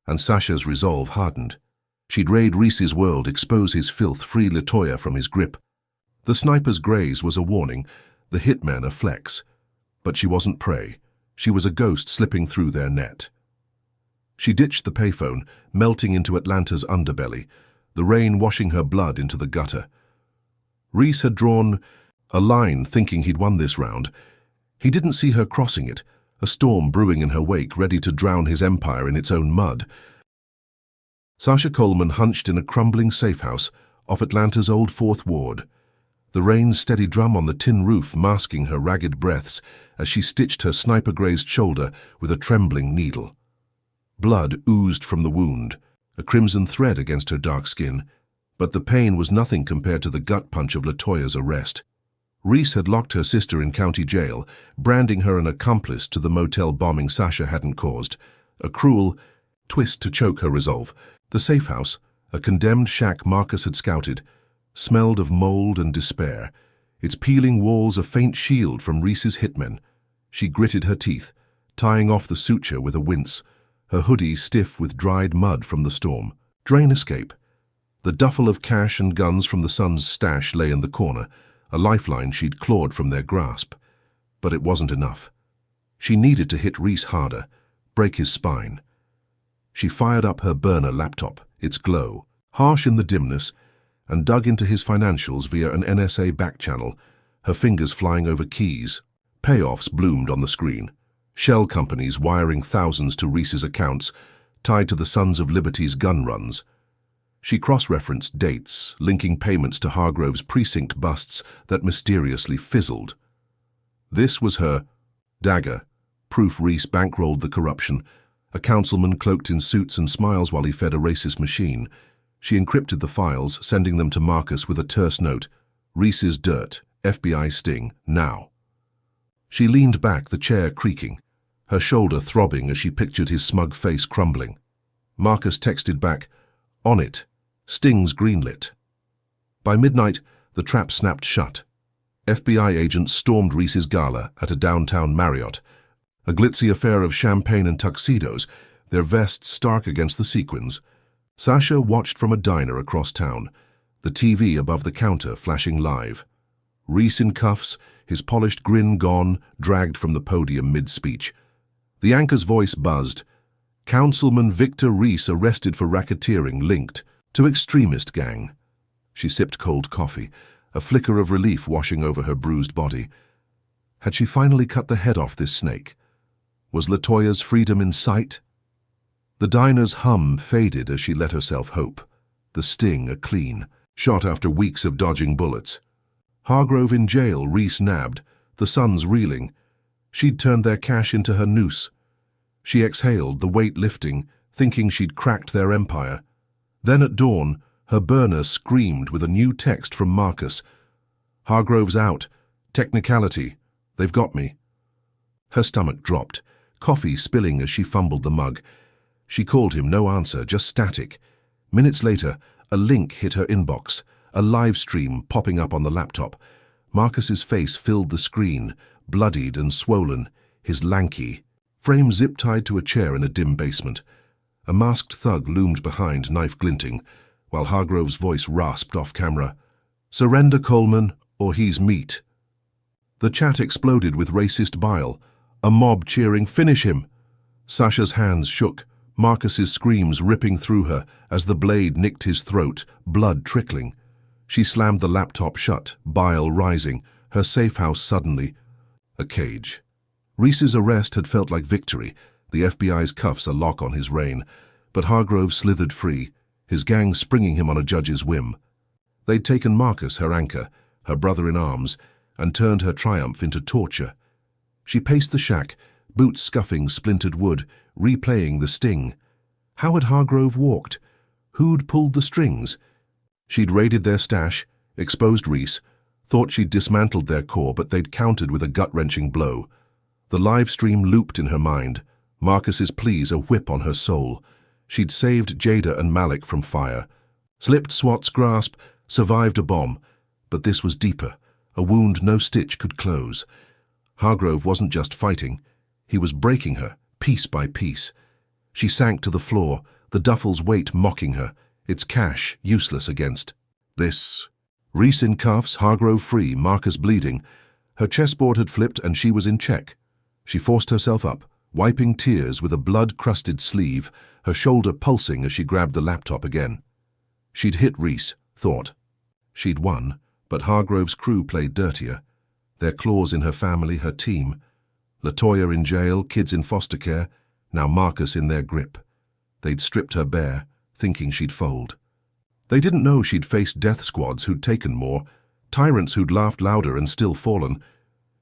and Sasha's resolve hardened. She'd raid Reese's world, expose his filth, free LaToya from his grip. The sniper's graze was a warning, the hitmen a flex. But she wasn't prey. She was a ghost slipping through their net. She ditched the payphone, melting into Atlanta's underbelly, the rain washing her blood into the gutter. Reese had drawn a line, thinking he'd won this round. He didn't see her crossing it, a storm brewing in her wake, ready to drown his empire in its own mud. Sasha Coleman hunched in a crumbling safehouse off Atlanta's old Fourth Ward, the rain's steady drum on the tin roof masking her ragged breaths as she stitched her sniper-grazed shoulder with a trembling needle. Blood oozed from the wound, a crimson thread against her dark skin, but the pain was nothing compared to the gut punch of LaToya's arrest. Reese had locked her sister in county jail, branding her an accomplice to the motel bombing Sasha hadn't caused, a cruel twist to choke her resolve. The safe house, a condemned shack Marcus had scouted, smelled of mold and despair, its peeling walls a faint shield from Reese's hitmen. She gritted her teeth, tying off the suture with a wince, her hoodie stiff with dried mud from the storm. Drain escape. The duffel of cash and guns from the son's stash lay in the corner, a lifeline she'd clawed from their grasp. But it wasn't enough. She needed to hit Reese harder, break his spine. She fired up her burner laptop, its glow, harsh in the dimness, and dug into his financials via an NSA back channel, her fingers flying over keys. Payoffs bloomed on the screen. Shell companies wiring thousands to Reese's accounts, tied to the Sons of Liberty's gun runs. She cross-referenced dates, linking payments to Hargrove's precinct busts that mysteriously fizzled. This was her dagger. Proof Reese bankrolled the corruption. A councilman cloaked in suits and smiles while he fed a racist machine. She encrypted the files, sending them to Marcus with a terse note. Reese's dirt, FBI sting, now. She leaned back, the chair creaking, her shoulder throbbing as she pictured his smug face crumbling. Marcus texted back, "On it. Sting's greenlit." By midnight, the trap snapped shut. FBI agents stormed Reese's gala at a downtown Marriott, a glitzy affair of champagne and tuxedos, their vests stark against the sequins. Sasha watched from a diner across town, the TV above the counter flashing live. Reese in cuffs, his polished grin gone, dragged from the podium mid-speech. The anchor's voice buzzed. Councilman Victor Reese arrested for racketeering linked to extremist gang. She sipped cold coffee, a flicker of relief washing over her bruised body. Had she finally cut the head off this snake? Was LaToya's freedom in sight? The diner's hum faded as she let herself hope. The sting a clean shot after weeks of dodging bullets. Hargrove in jail, Reese nabbed, the sons reeling. She'd turned their cash into her noose. She exhaled, the weight lifting, thinking she'd cracked their empire. Then at dawn, her burner screamed with a new text from Marcus. "Hargrove's out. Technicality. They've got me." Her stomach dropped, coffee spilling as she fumbled the mug. She called him, no answer, just static. Minutes later, a link hit her inbox, a live stream popping up on the laptop. Marcus's face filled the screen, bloodied and swollen, his lanky frame zip-tied to a chair in a dim basement. A masked thug loomed behind, knife glinting, while Hargrove's voice rasped off camera. "Surrender, Coleman, or he's meat." The chat exploded with racist bile, a mob cheering, "Finish him!" Sasha's hands shook, Marcus's screams ripping through her as the blade nicked his throat, blood trickling. She slammed the laptop shut, bile rising, her safe house suddenly a cage. Reese's arrest had felt like victory, the FBI's cuffs a lock on his reign, but Hargrove slithered free, his gang springing him on a judge's whim. They'd taken Marcus, her anchor, her brother-in-arms, and turned her triumph into torture. She paced the shack, boots scuffing splintered wood, replaying the sting. How had Hargrove walked? Who'd pulled the strings? She'd raided their stash, exposed Reese, thought she'd dismantled their core, but they'd countered with a gut-wrenching blow. The live stream looped in her mind, Marcus's pleas a whip on her soul. She'd saved Jada and Malik from fire, slipped SWAT's grasp, survived a bomb, but this was deeper, a wound no stitch could close. Hargrove wasn't just fighting, he was breaking her, piece by piece. She sank to the floor, the duffel's weight mocking her, its cash useless against this. Reese in cuffs, Hargrove free, Marcus bleeding. Her chessboard had flipped and she was in check. She forced herself up, wiping tears with a blood-crusted sleeve, her shoulder pulsing as she grabbed the laptop again. She'd hit Reese, thought. She'd won, but Hargrove's crew played dirtier. Their claws in her family, her team. LaToya in jail, kids in foster care, now Marcus in their grip. They'd stripped her bare, thinking she'd fold. They didn't know she'd faced death squads who'd taken more, tyrants who'd laughed louder and still fallen.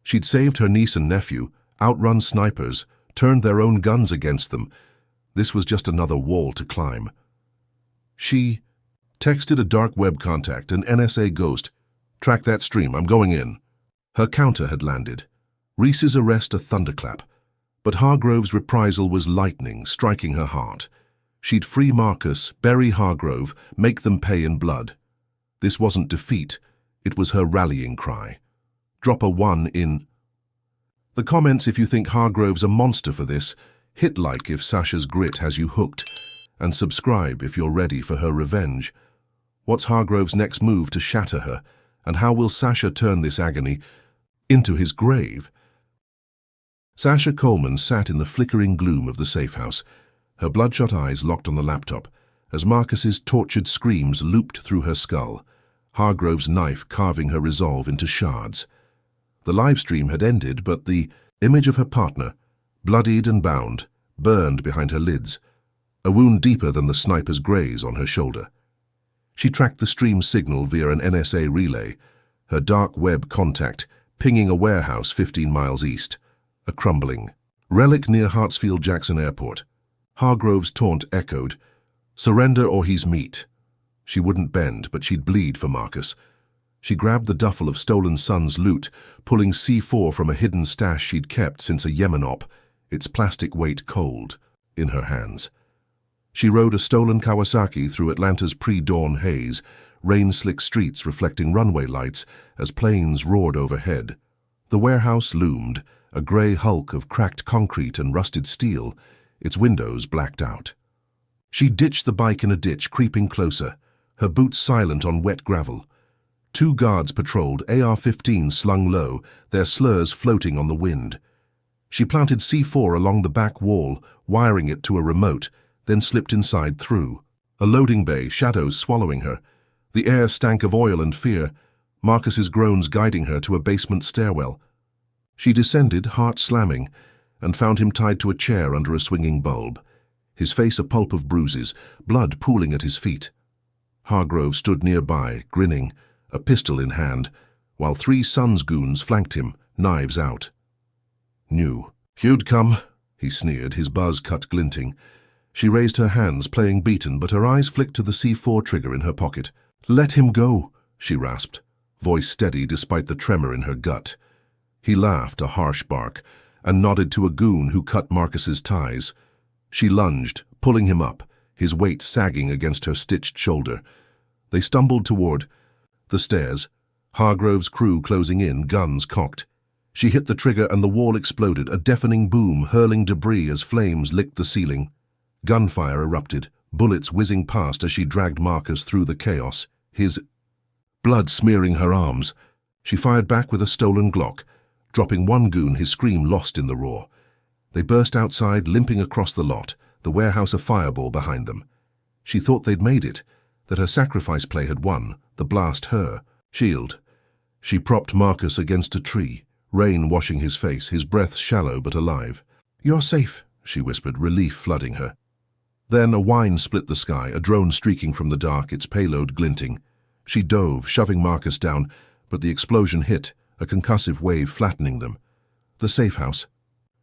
She'd saved her niece and nephew, outrun snipers, turned their own guns against them. This was just another wall to climb. She texted a dark web contact, an NSA ghost. "Track that stream, I'm going in." Her counter had landed. Reese's arrest a thunderclap, but Hargrove's reprisal was lightning, striking her heart. She'd free Marcus, bury Hargrove, make them pay in blood. This wasn't defeat, it was her rallying cry. Drop a 1 in the comments if you think Hargrove's a monster for this, hit like if Sasha's grit has you hooked, and subscribe if you're ready for her revenge. What's Hargrove's next move to shatter her, and how will Sasha turn this agony into his grave? Sasha Coleman sat in the flickering gloom of the safe house, her bloodshot eyes locked on the laptop, as Marcus's tortured screams looped through her skull, Hargrove's knife carving her resolve into shards. The live stream had ended, but the image of her partner, bloodied and bound, burned behind her lids, a wound deeper than the sniper's graze on her shoulder. She tracked the stream signal via an NSA relay, her dark web contact pinging a warehouse 15 miles east, a crumbling relic near Hartsfield-Jackson Airport. Hargrove's taunt echoed, "Surrender or he's meat." She wouldn't bend, but she'd bleed for Marcus. She grabbed the duffel of stolen son's loot, pulling C4 from a hidden stash she'd kept since a Yemen op, its plastic weight cold, in her hands. She rode a stolen Kawasaki through Atlanta's pre-dawn haze, rain-slick streets reflecting runway lights as planes roared overhead. The warehouse loomed, a grey hulk of cracked concrete and rusted steel, its windows blacked out. She ditched the bike in a ditch, creeping closer, her boots silent on wet gravel. 2 guards patrolled, AR-15s slung low, their slurs floating on the wind. She planted C4 along the back wall, wiring it to a remote, then slipped inside through. A loading bay, shadows swallowing her. The air stank of oil and fear, Marcus's groans guiding her to a basement stairwell. She descended, heart slamming, and found him tied to a chair under a swinging bulb, his face a pulp of bruises, blood pooling at his feet. Hargrove stood nearby, grinning, a pistol in hand, while 3 Sons goons flanked him, knives out. "Knew you'd come," he sneered, his buzz cut glinting. She raised her hands, playing beaten, but her eyes flicked to the C4 trigger in her pocket. "Let him go," she rasped, voice steady despite the tremor in her gut. He laughed, a harsh bark, and nodded to a goon who cut Marcus's ties. She lunged, pulling him up, his weight sagging against her stitched shoulder. They stumbled toward the stairs, Hargrove's crew closing in, guns cocked. She hit the trigger and the wall exploded, a deafening boom hurling debris as flames licked the ceiling. Gunfire erupted, bullets whizzing past as she dragged Marcus through the chaos, his blood smearing her arms. She fired back with a stolen Glock, dropping one goon, his scream lost in the roar. They burst outside, limping across the lot, the warehouse a fireball behind them. She thought they'd made it, that her sacrifice play had won, the blast her. Shield. She propped Marcus against a tree, rain washing his face, his breath shallow but alive. "You're safe," she whispered, relief flooding her. Then a whine split the sky, a drone streaking from the dark, its payload glinting. She dove, shoving Marcus down, but the explosion hit, a concussive wave flattening them. The safe house.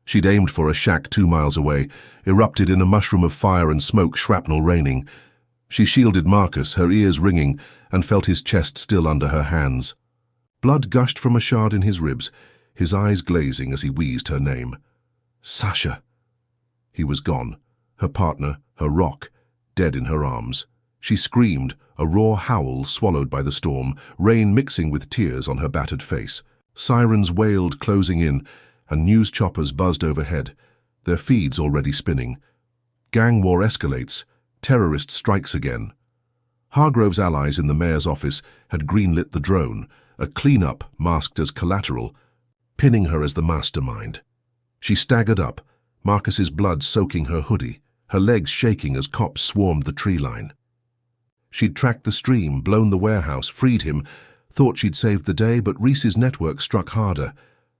She'd aimed for a shack 2 miles away, erupted in a mushroom of fire and smoke, shrapnel raining. She shielded Marcus, her ears ringing, and felt his chest still under her hands. Blood gushed from a shard in his ribs, his eyes glazing as he wheezed her name. "Sasha." He was gone, her partner, her rock, dead in her arms. She screamed, a raw howl swallowed by the storm, rain mixing with tears on her battered face. Sirens wailed, closing in, and news choppers buzzed overhead, their feeds already spinning. Gang war escalates, terrorist strikes again. Hargrove's allies in the mayor's office had greenlit the drone, a clean-up masked as collateral, pinning her as the mastermind. She staggered up, Marcus's blood soaking her hoodie, her legs shaking as cops swarmed the tree line. She'd tracked the stream, blown the warehouse, freed him, thought she'd saved the day, but Reese's network struck harder,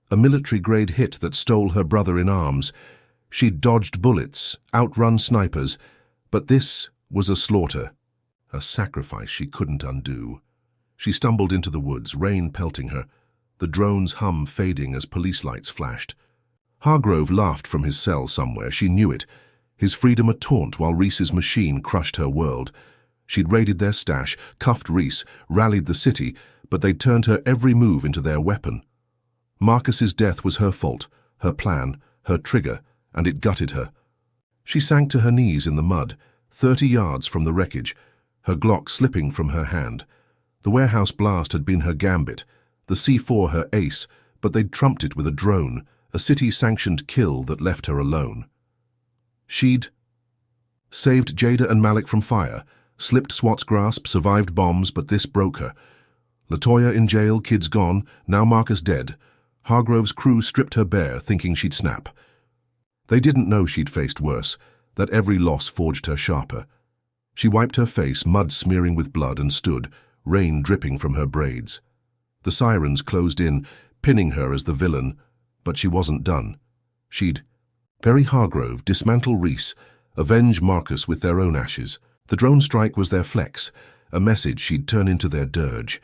a military-grade hit that stole her brother in arms. She'd dodged bullets, outrun snipers, but this was a slaughter, a sacrifice she couldn't undo. She stumbled into the woods, rain pelting her, the drone's hum fading as police lights flashed. Hargrove laughed from his cell somewhere, she knew it, his freedom a taunt while Reese's machine crushed her world. She'd raided their stash, cuffed Reese, rallied the city, but they'd turned her every move into their weapon. Marcus's death was her fault, her plan, her trigger, and it gutted her. She sank to her knees in the mud, 30 yards from the wreckage, her Glock slipping from her hand. The warehouse blast had been her gambit, the C4 her ace, but they'd trumped it with a drone, a city-sanctioned kill that left her alone. She'd saved Jada and Malik from fire, slipped SWAT's grasp, survived bombs, but this broke her. LaToya in jail, kids gone, now Marcus dead. Hargrove's crew stripped her bare, thinking she'd snap. They didn't know she'd faced worse, that every loss forged her sharper. She wiped her face, mud smearing with blood, and stood, rain dripping from her braids. The sirens closed in, pinning her as the villain, but she wasn't done. She'd bury Hargrove, dismantle Reese, avenge Marcus with their own ashes. The drone strike was their flex, a message she'd turn into their dirge.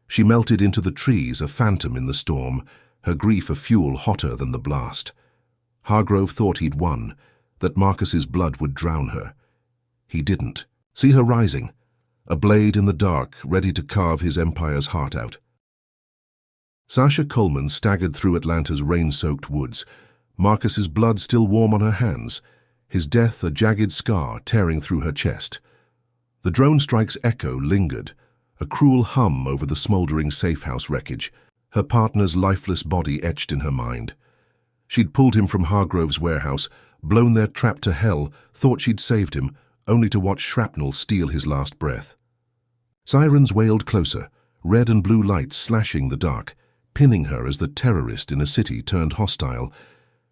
She melted into the trees, a phantom in the storm, her grief a fuel hotter than the blast. Hargrove thought he'd won, that Marcus's blood would drown her. He didn't. See her rising, a blade in the dark, ready to carve his empire's heart out. Sasha Coleman staggered through Atlanta's rain-soaked woods, Marcus's blood still warm on her hands, his death a jagged scar tearing through her chest. The drone strike's echo lingered, a cruel hum over the smoldering safehouse wreckage, her partner's lifeless body etched in her mind. She'd pulled him from Hargrove's warehouse, blown their trap to hell, thought she'd saved him, only to watch shrapnel steal his last breath. Sirens wailed closer, red and blue lights slashing the dark, pinning her as the terrorist in a city turned hostile.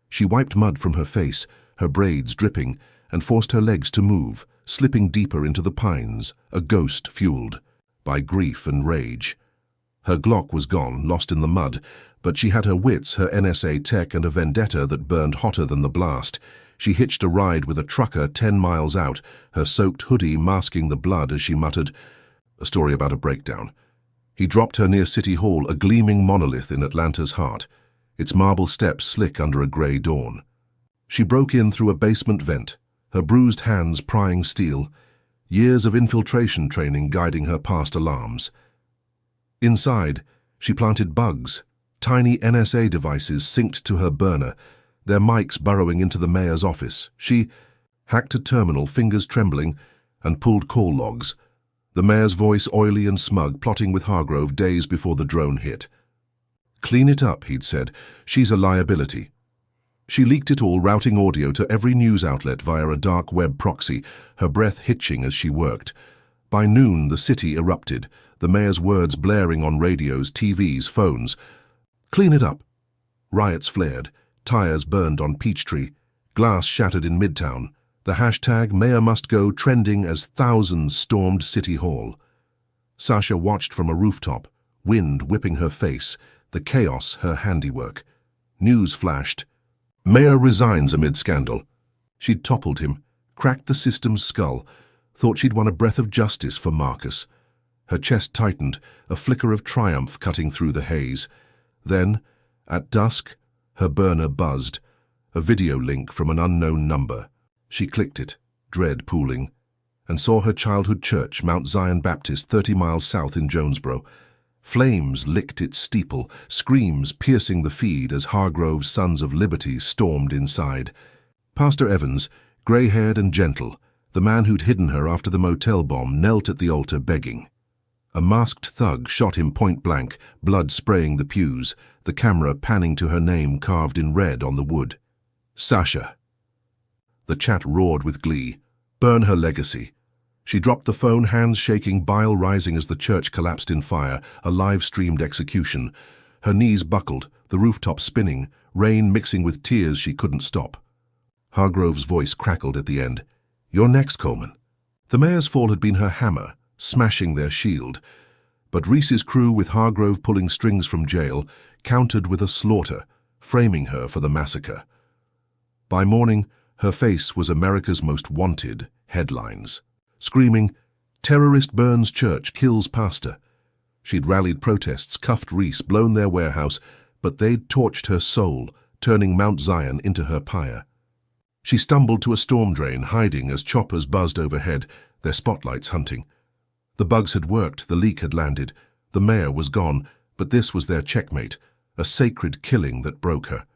She wiped mud from her face, her braids dripping, and forced her legs to move, slipping deeper into the pines, a ghost fueled by grief and rage. Her Glock was gone, lost in the mud, but she had her wits, her NSA tech, and a vendetta that burned hotter than the blast. She hitched a ride with a trucker 10 miles out, her soaked hoodie masking the blood as she muttered, a story about a breakdown. He dropped her near City Hall, a gleaming monolith in Atlanta's heart, its marble steps slick under a grey dawn. She broke in through a basement vent, her bruised hands prying steel, years of infiltration training guiding her past alarms. Inside, she planted bugs, tiny NSA devices synced to her burner, their mics burrowing into the mayor's office. She hacked a terminal, fingers trembling, and pulled call logs, the mayor's voice oily and smug, plotting with Hargrove days before the drone hit. "Clean it up," he'd said. "She's a liability." She leaked it all, routing audio to every news outlet via a dark web proxy, her breath hitching as she worked. By noon, the city erupted, the mayor's words blaring on radios, TVs, phones. "Clean it up." Riots flared, tires burned on Peachtree, glass shattered in Midtown. The hashtag Mayor Must Go trending as thousands stormed City Hall. Sasha watched from a rooftop, wind whipping her face, the chaos her handiwork. News flashed. Mayor resigns amid scandal. She'd toppled him, cracked the system's skull, thought she'd won a breath of justice for Marcus. Her chest tightened, a flicker of triumph cutting through the haze. Then, at dusk, her burner buzzed, a video link from an unknown number. She clicked it, dread pooling, and saw her childhood church, Mount Zion Baptist, 30 miles south in Jonesboro. Flames licked its steeple, screams piercing the feed as Hargrove's Sons of Liberty stormed inside. Pastor Evans, grey-haired and gentle, the man who'd hidden her after the motel bomb, knelt at the altar begging. A masked thug shot him point blank, blood spraying the pews, the camera panning to her name carved in red on the wood. Sasha. The chat roared with glee. Burn her legacy. She dropped the phone, hands shaking, bile rising as the church collapsed in fire, a live-streamed execution. Her knees buckled, the rooftop spinning, rain mixing with tears she couldn't stop. Hargrove's voice crackled at the end. "You're next, Coleman." The mayor's fall had been her hammer, smashing their shield. But Reese's crew, with Hargrove pulling strings from jail, countered with a slaughter, framing her for the massacre. By morning, her face was America's Most Wanted headlines, screaming, "Terrorist burns church, kills pastor." She'd rallied protests, cuffed Reese, blown their warehouse, but they'd torched her soul, turning Mount Zion into her pyre. She stumbled to a storm drain, hiding as choppers buzzed overhead, their spotlights hunting. The bugs had worked, the leak had landed, the mayor was gone, but this was their checkmate, a sacred killing that broke her.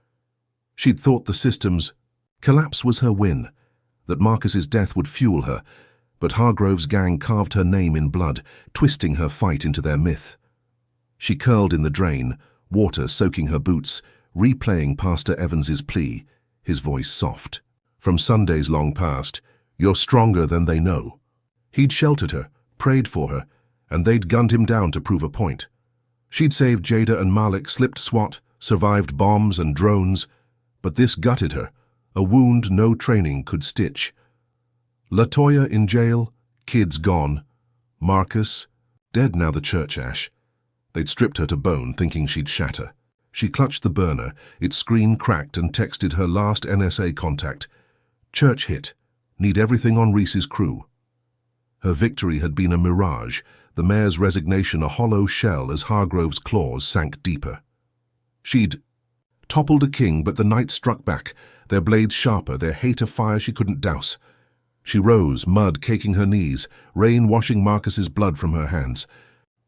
She'd thought the system's collapse was her win, that Marcus's death would fuel her, but Hargrove's gang carved her name in blood, twisting her fight into their myth. She curled in the drain, water soaking her boots, replaying Pastor Evans's plea, his voice soft. From Sundays long past, "You're stronger than they know." He'd sheltered her, prayed for her, and they'd gunned him down to prove a point. She'd saved Jada and Malik, slipped SWAT, survived bombs and drones, but this gutted her, a wound no training could stitch, LaToya in jail, kids gone. Marcus, dead now the church ash. They'd stripped her to bone, thinking she'd shatter. She clutched the burner, its screen cracked, and texted her last NSA contact. Church hit. Need everything on Reese's crew. Her victory had been a mirage, the mayor's resignation a hollow shell as Hargrove's claws sank deeper. She'd toppled a king, but the knights struck back, their blades sharper, their hate a fire she couldn't douse. She rose, mud caking her knees, rain washing Marcus's blood from her hands.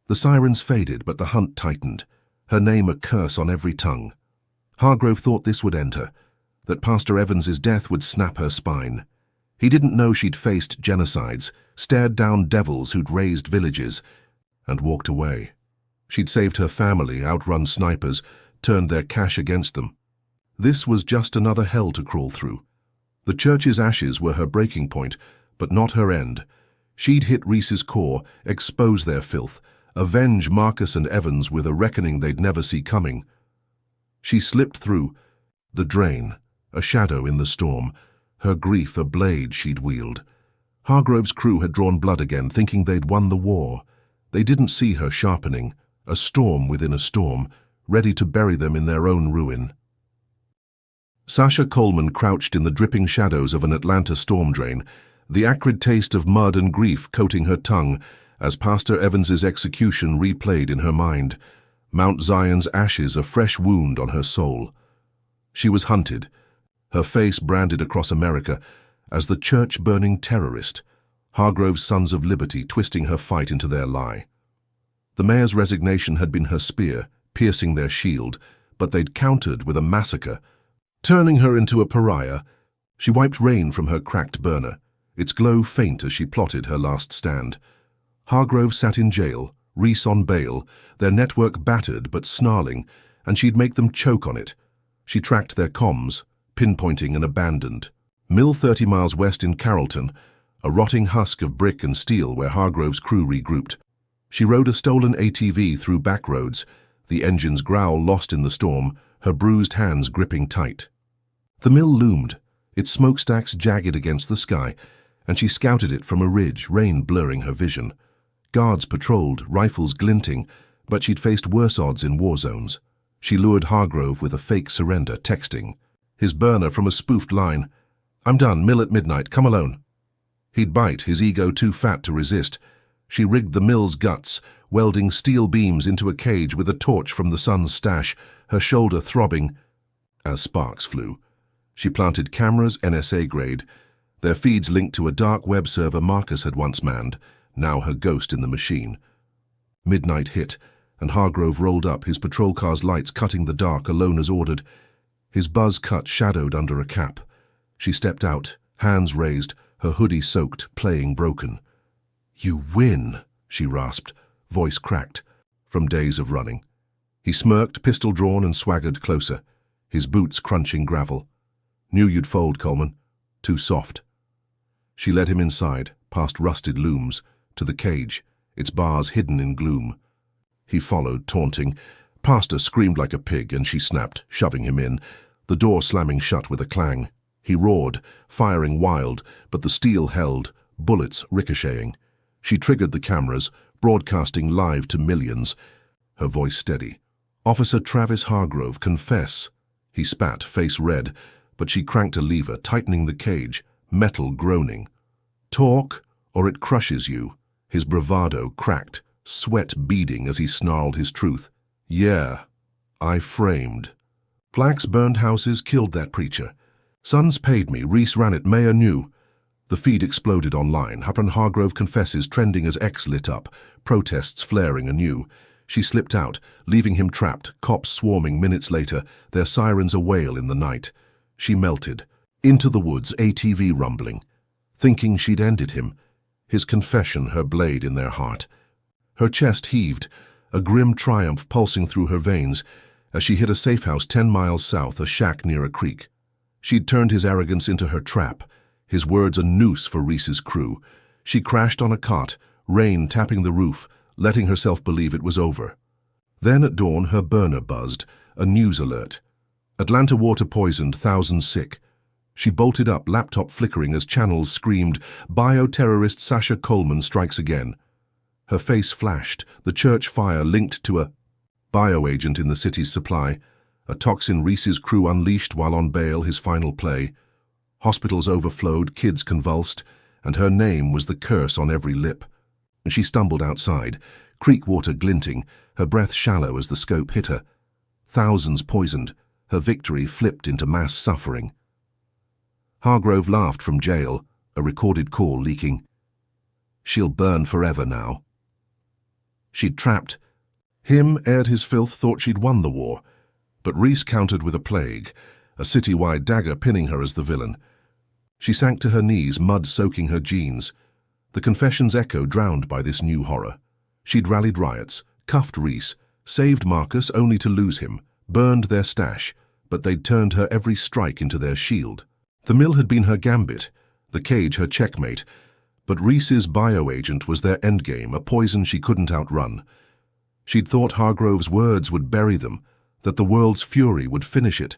The sirens faded, but the hunt tightened, her name a curse on every tongue. Hargrove thought this would end her, that Pastor Evans's death would snap her spine. He didn't know she'd faced genocides, stared down devils who'd razed villages, and walked away. She'd saved her family, outrun snipers, turned their cash against them. This was just another hell to crawl through. The church's ashes were her breaking point, but not her end. She'd hit Reese's core, expose their filth, avenge Marcus and Evans with a reckoning they'd never see coming. She slipped through the drain, a shadow in the storm, her grief a blade she'd wield. Hargrove's crew had drawn blood again, thinking they'd won the war. They didn't see her sharpening, a storm within a storm, ready to bury them in their own ruin. Sasha Coleman crouched in the dripping shadows of an Atlanta storm drain, the acrid taste of mud and grief coating her tongue as Pastor Evans's execution replayed in her mind, Mount Zion's ashes a fresh wound on her soul. She was hunted, her face branded across America as the church-burning terrorist, Hargrove's Sons of Liberty twisting her fight into their lie. The mayor's resignation had been her spear, piercing their shield, but they'd countered with a massacre, turning her into a pariah. She wiped rain from her cracked burner, its glow faint as she plotted her last stand. Hargrove sat in jail, Reese on bail, their network battered but snarling, and she'd make them choke on it. She tracked their comms, pinpointing an abandoned mill 30 miles west in Carrollton, a rotting husk of brick and steel where Hargrove's crew regrouped. She rode a stolen ATV through back roads, the engine's growl lost in the storm, her bruised hands gripping tight. The mill loomed, its smokestacks jagged against the sky, and she scouted it from a ridge, rain blurring her vision. Guards patrolled, rifles glinting, but she'd faced worse odds in war zones. She lured Hargrove with a fake surrender, texting his burner from a spoofed line, "I'm done, mill at midnight, come alone." He'd bite, his ego too fat to resist. She rigged the mill's guts, welding steel beams into a cage with a torch from the sun's stash, her shoulder throbbing as sparks flew. She planted cameras, NSA grade, their feeds linked to a dark web server Marcus had once manned, now her ghost in the machine. Midnight hit, and Hargrove rolled up, his patrol car's lights cutting the dark alone as ordered, his buzz cut shadowed under a cap. She stepped out, hands raised, her hoodie soaked, playing broken. "You win," she rasped, voice cracked, from days of running. He smirked, pistol drawn, and swaggered closer, his boots crunching gravel. "Knew you'd fold, Coleman. Too soft." She led him inside, past rusted looms, to the cage, its bars hidden in gloom. He followed, taunting. Pastor screamed like a pig, and she snapped, shoving him in, the door slamming shut with a clang. He roared, firing wild, but the steel held, bullets ricocheting. She triggered the cameras, broadcasting live to millions, her voice steady. "Officer Travis Hargrove, confess." He spat, face red, but she cranked a lever, tightening the cage, metal groaning. "Talk, or it crushes you." His bravado cracked, sweat beading as he snarled his truth. "Yeah, I framed. Blacks burned houses, killed that preacher. Sons paid me, Reese ran it, Mayor knew." The feed exploded online, Hapran Hargrove confesses trending as X lit up, protests flaring anew. She slipped out, leaving him trapped, cops swarming minutes later, their sirens a wail in the night. She melted, into the woods, ATV rumbling, thinking she'd ended him, his confession her blade in their heart. Her chest heaved, a grim triumph pulsing through her veins, as she hit a safe house 10 miles south, a shack near a creek. She'd turned his arrogance into her trap, his words a noose for Reese's crew. She crashed on a cot, rain tapping the roof, letting herself believe it was over. Then at dawn her burner buzzed, a news alert. Atlanta water poisoned, thousands sick. She bolted up, laptop flickering as channels screamed, "Bioterrorist Sasha Coleman strikes again." Her face flashed, the church fire linked to a bioagent in the city's supply, a toxin Reese's crew unleashed while on bail, his final play. Hospitals overflowed, kids convulsed, and her name was the curse on every lip. She stumbled outside, creek water glinting, her breath shallow as the scope hit her. Thousands poisoned, her victory flipped into mass suffering. Hargrove laughed from jail, a recorded call leaking. She'll burn forever now. She'd trapped him, aired his filth, thought she'd won the war. But Reese countered with a plague, a city-wide dagger pinning her as the villain. She sank to her knees, mud soaking her jeans. The confession's echo drowned by this new horror. She'd rallied riots, cuffed Reese, saved Marcus only to lose him, burned their stash, but they'd turned her every strike into their shield. The mill had been her gambit, the cage her checkmate, but Reese's bioagent was their endgame, a poison she couldn't outrun. She'd thought Hargrove's words would bury them, that the world's fury would finish it,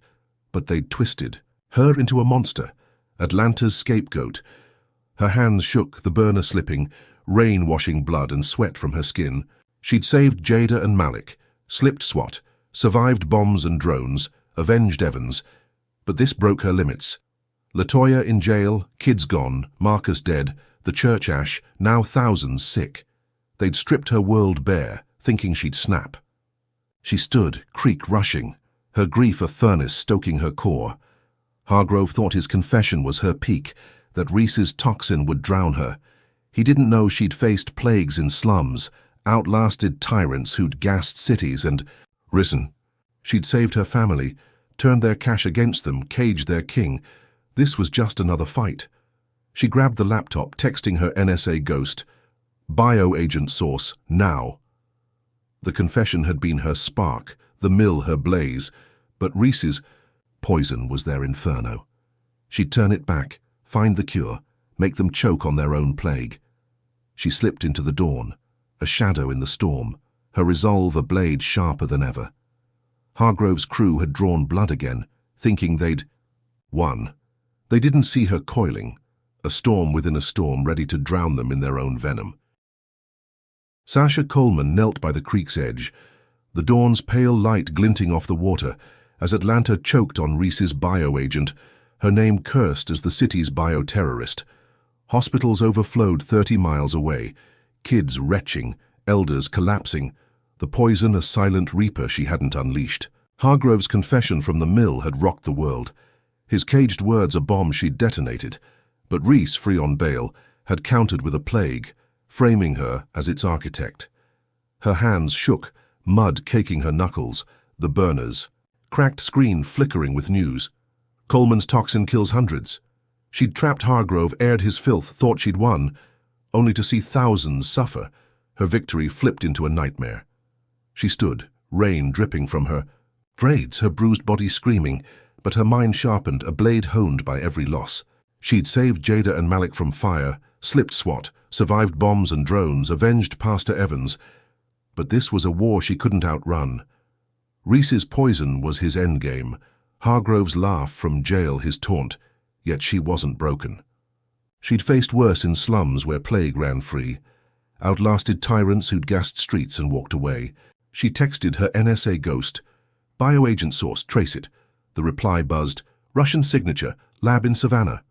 but they'd twisted her into a monster, Atlanta's scapegoat. Her hands shook, the burner slipping, rain washing blood and sweat from her skin. She'd saved Jada and Malik, slipped SWAT, survived bombs and drones, avenged Evans, but this broke her limits. LaToya in jail, kids gone, Marcus dead, the church ash, now thousands sick. They'd stripped her world bare, thinking she'd snap. She stood, creek rushing, her grief a furnace stoking her core. Hargrove thought his confession was her peak, that Reese's toxin would drown her. He didn't know she'd faced plagues in slums, outlasted tyrants who'd gassed cities and risen. She'd saved her family, turned their cash against them, caged their king. This was just another fight. She grabbed the laptop, texting her NSA ghost, "Bioagent source, now." The confession had been her spark, the mill her blaze, but Reese's poison was their inferno. She'd turn it back, find the cure, make them choke on their own plague. She slipped into the dawn, a shadow in the storm, her resolve a blade sharper than ever. Hargrove's crew had drawn blood again, thinking they'd won. They didn't see her coiling, a storm within a storm ready to drown them in their own venom. Sasha Coleman knelt by the creek's edge, the dawn's pale light glinting off the water as Atlanta choked on Reese's bioagent, her name cursed as the city's bioterrorist. Hospitals overflowed 30 miles away, kids retching, elders collapsing, the poison a silent reaper she hadn't unleashed. Hargrove's confession from the mill had rocked the world, his caged words a bomb she'd detonated, but Reese, free on bail, had countered with a plague, framing her as its architect. Her hands shook, mud caking her knuckles, the burners. Cracked screen flickering with news. Coleman's toxin kills hundreds. She'd trapped Hargrove, aired his filth, thought she'd won, only to see thousands suffer. Her victory flipped into a nightmare. She stood, rain dripping from her braids, her bruised body screaming, but her mind sharpened, a blade honed by every loss. She'd saved Jada and Malik from fire, slipped SWAT, survived bombs and drones, avenged Pastor Evans, but this was a war she couldn't outrun. Reese's poison was his endgame, Hargrove's laugh from jail his taunt, yet she wasn't broken. She'd faced worse in slums where plague ran free, outlasted tyrants who'd gassed streets and walked away. She texted her NSA ghost, "Bioagent source, trace it." The reply buzzed, "Russian signature, lab in Savannah."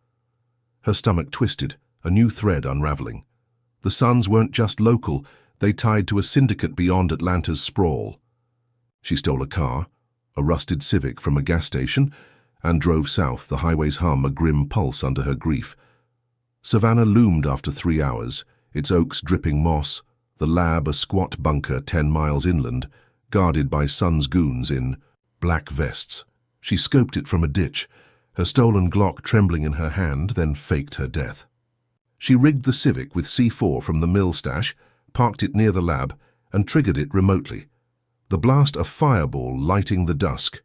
Her stomach twisted, a new thread unraveling. The Suns weren't just local, they tied to a syndicate beyond Atlanta's sprawl. She stole a car, a rusted Civic from a gas station, and drove south, the highway's hum a grim pulse under her grief. Savannah loomed after 3 hours, its oaks dripping moss, the lab a squat bunker 10 miles inland, guarded by Suns goons in black vests. She scoped it from a ditch, her stolen Glock trembling in her hand, then faked her death. She rigged the Civic with C4 from the mill stash, parked it near the lab, and triggered it remotely. The blast a fireball lighting the dusk.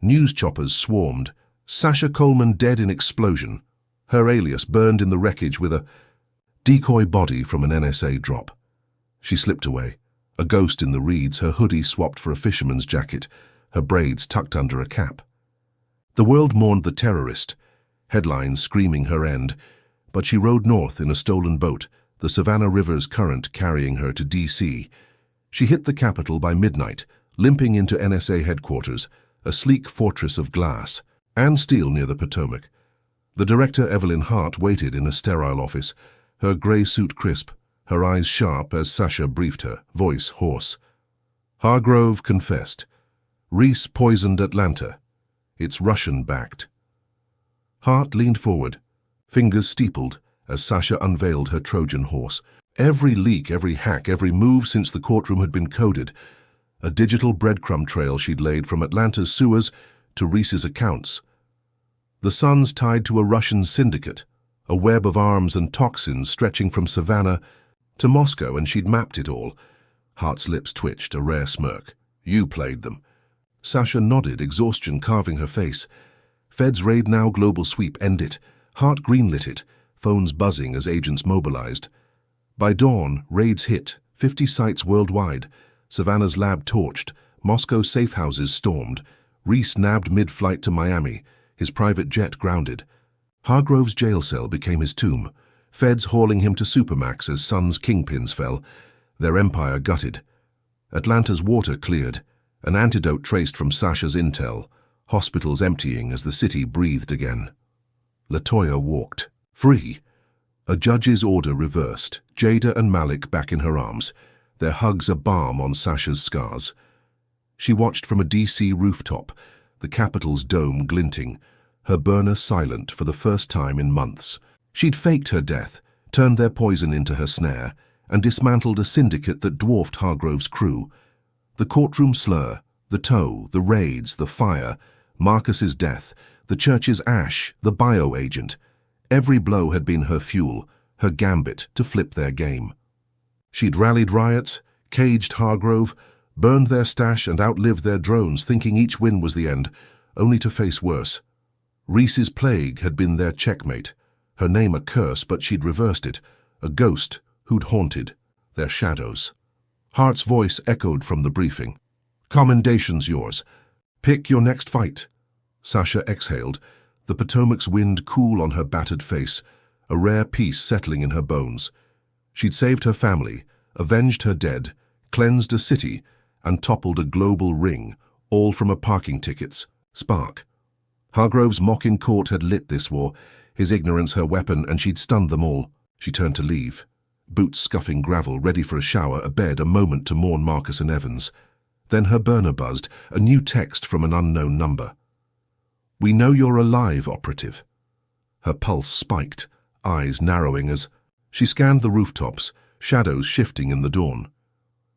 News choppers swarmed, Sasha Coleman dead in explosion, her alias burned in the wreckage with a decoy body from an NSA drop. She slipped away, a ghost in the reeds, her hoodie swapped for a fisherman's jacket, her braids tucked under a cap. The world mourned the terrorist, headlines screaming her end, but she rode north in a stolen boat, the Savannah River's current carrying her to D.C. She hit the capital by midnight, limping into NSA headquarters, a sleek fortress of glass and steel near the Potomac. The director, Evelyn Hart, waited in a sterile office, her grey suit crisp, her eyes sharp as Sasha briefed her, voice hoarse. Hargrove confessed. Reese poisoned Atlanta. It's Russian-backed. Hart leaned forward, fingers steepled, as Sasha unveiled her Trojan horse. Every leak, every hack, every move since the courtroom had been coded. A digital breadcrumb trail she'd laid from Atlanta's sewers to Reese's accounts. The Sun's tied to a Russian syndicate, a web of arms and toxins stretching from Savannah to Moscow, and she'd mapped it all. Hart's lips twitched, a rare smirk. You played them. Sasha nodded, exhaustion carving her face. Feds raid now, global sweep, end it. Hart greenlit it, phones buzzing as agents mobilized. By dawn, raids hit, 50 sites worldwide. Savannah's lab torched, Moscow's safe houses stormed. Reese nabbed mid-flight to Miami, his private jet grounded. Hargrove's jail cell became his tomb, feds hauling him to Supermax as Sun's kingpins fell, their empire gutted. Atlanta's water cleared, an antidote traced from Sasha's intel, hospitals emptying as the city breathed again. LaToya walked, free. A judge's order reversed, Jada and Malik back in her arms, their hugs a balm on Sasha's scars. She watched from a D.C. rooftop, the capital's dome glinting, her burner silent for the first time in months. She'd faked her death, turned their poison into her snare, and dismantled a syndicate that dwarfed Hargrove's crew. The courtroom slur, the tow, the raids, the fire, Marcus's death, the church's ash, the bio-agent. Every blow had been her fuel, her gambit to flip their game. She'd rallied riots, caged Hargrove, burned their stash and outlived their drones, thinking each win was the end, only to face worse. Reese's plague had been their checkmate, her name a curse, but she'd reversed it, a ghost who'd haunted their shadows. Hart's voice echoed from the briefing. Commendation's yours. Pick your next fight. Sasha exhaled, the Potomac's wind cool on her battered face, a rare peace settling in her bones. She'd saved her family, avenged her dead, cleansed a city, and toppled a global ring, all from a parking ticket's spark. Hargrove's mock in court had lit this war, his ignorance her weapon, and she'd stunned them all. She turned to leave, boots scuffing gravel, ready for a shower, a bed, a moment to mourn Marcus and Evans. Then her burner buzzed, a new text from an unknown number. We know you're alive, operative. Her pulse spiked, eyes narrowing as she scanned the rooftops, shadows shifting in the dawn.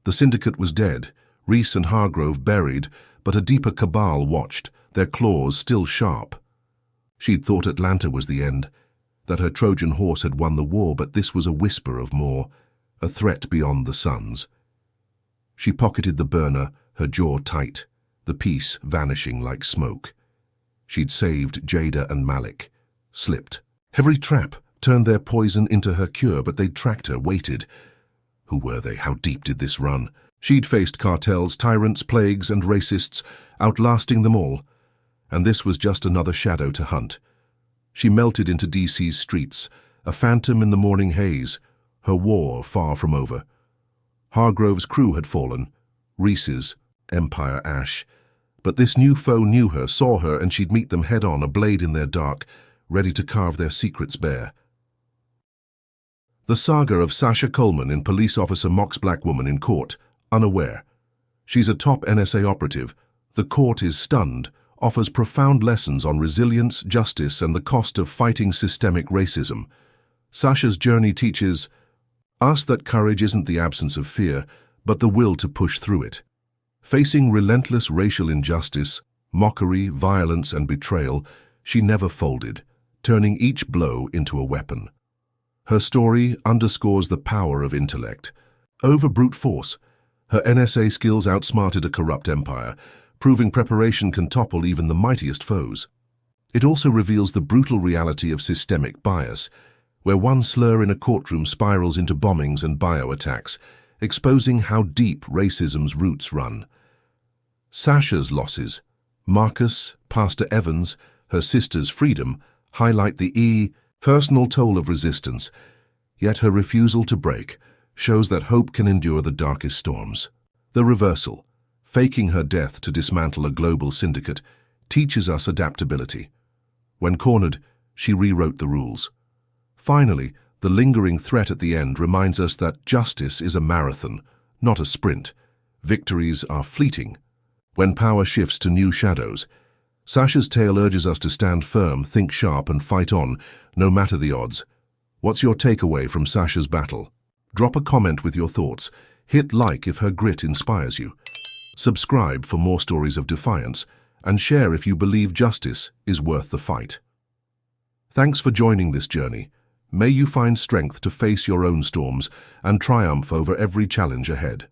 The syndicate was dead, Reese and Hargrove buried, but a deeper cabal watched, their claws still sharp. She'd thought Atlanta was the end, that her Trojan horse had won the war, but this was a whisper of more, a threat beyond the suns. She pocketed the burner, her jaw tight, the peace vanishing like smoke. She'd saved Jada and Malik, slipped. Every trap turned their poison into her cure, but they'd tracked her, waited. Who were they? How deep did this run? She'd faced cartels, tyrants, plagues, and racists, outlasting them all. And this was just another shadow to hunt. She melted into D.C.'s streets, a phantom in the morning haze, her war far from over. Hargrove's crew had fallen, Reese's, empire ash. But this new foe knew her, saw her, and she'd meet them head-on, a blade in their dark, ready to carve their secrets bare. The saga of Sasha Coleman in police officer mocks black woman in court, unaware. She's a top NSA operative. The court is stunned, offers profound lessons on resilience, justice, and the cost of fighting systemic racism. Sasha's journey teaches us that courage isn't the absence of fear, but the will to push through it. Facing relentless racial injustice, mockery, violence, and betrayal, she never folded, turning each blow into a weapon. Her story underscores the power of intellect. Over brute force, her NSA skills outsmarted a corrupt empire, proving preparation can topple even the mightiest foes. It also reveals the brutal reality of systemic bias, where one slur in a courtroom spirals into bombings and bio-attacks, exposing how deep racism's roots run. Sasha's losses, Marcus, Pastor Evans, her sister's freedom highlight the personal toll of resistance, yet her refusal to break shows that hope can endure the darkest storms. The reversal, faking her death to dismantle a global syndicate, teaches us adaptability. When cornered, she rewrote the rules. Finally, the lingering threat at the end reminds us that justice is a marathon, not a sprint. Victories are fleeting. When power shifts to new shadows, Sasha's tale urges us to stand firm, think sharp, and fight on, no matter the odds. What's your takeaway from Sasha's battle? Drop a comment with your thoughts. Hit like if her grit inspires you. Subscribe for more stories of defiance, and share if you believe justice is worth the fight. Thanks for joining this journey. May you find strength to face your own storms and triumph over every challenge ahead.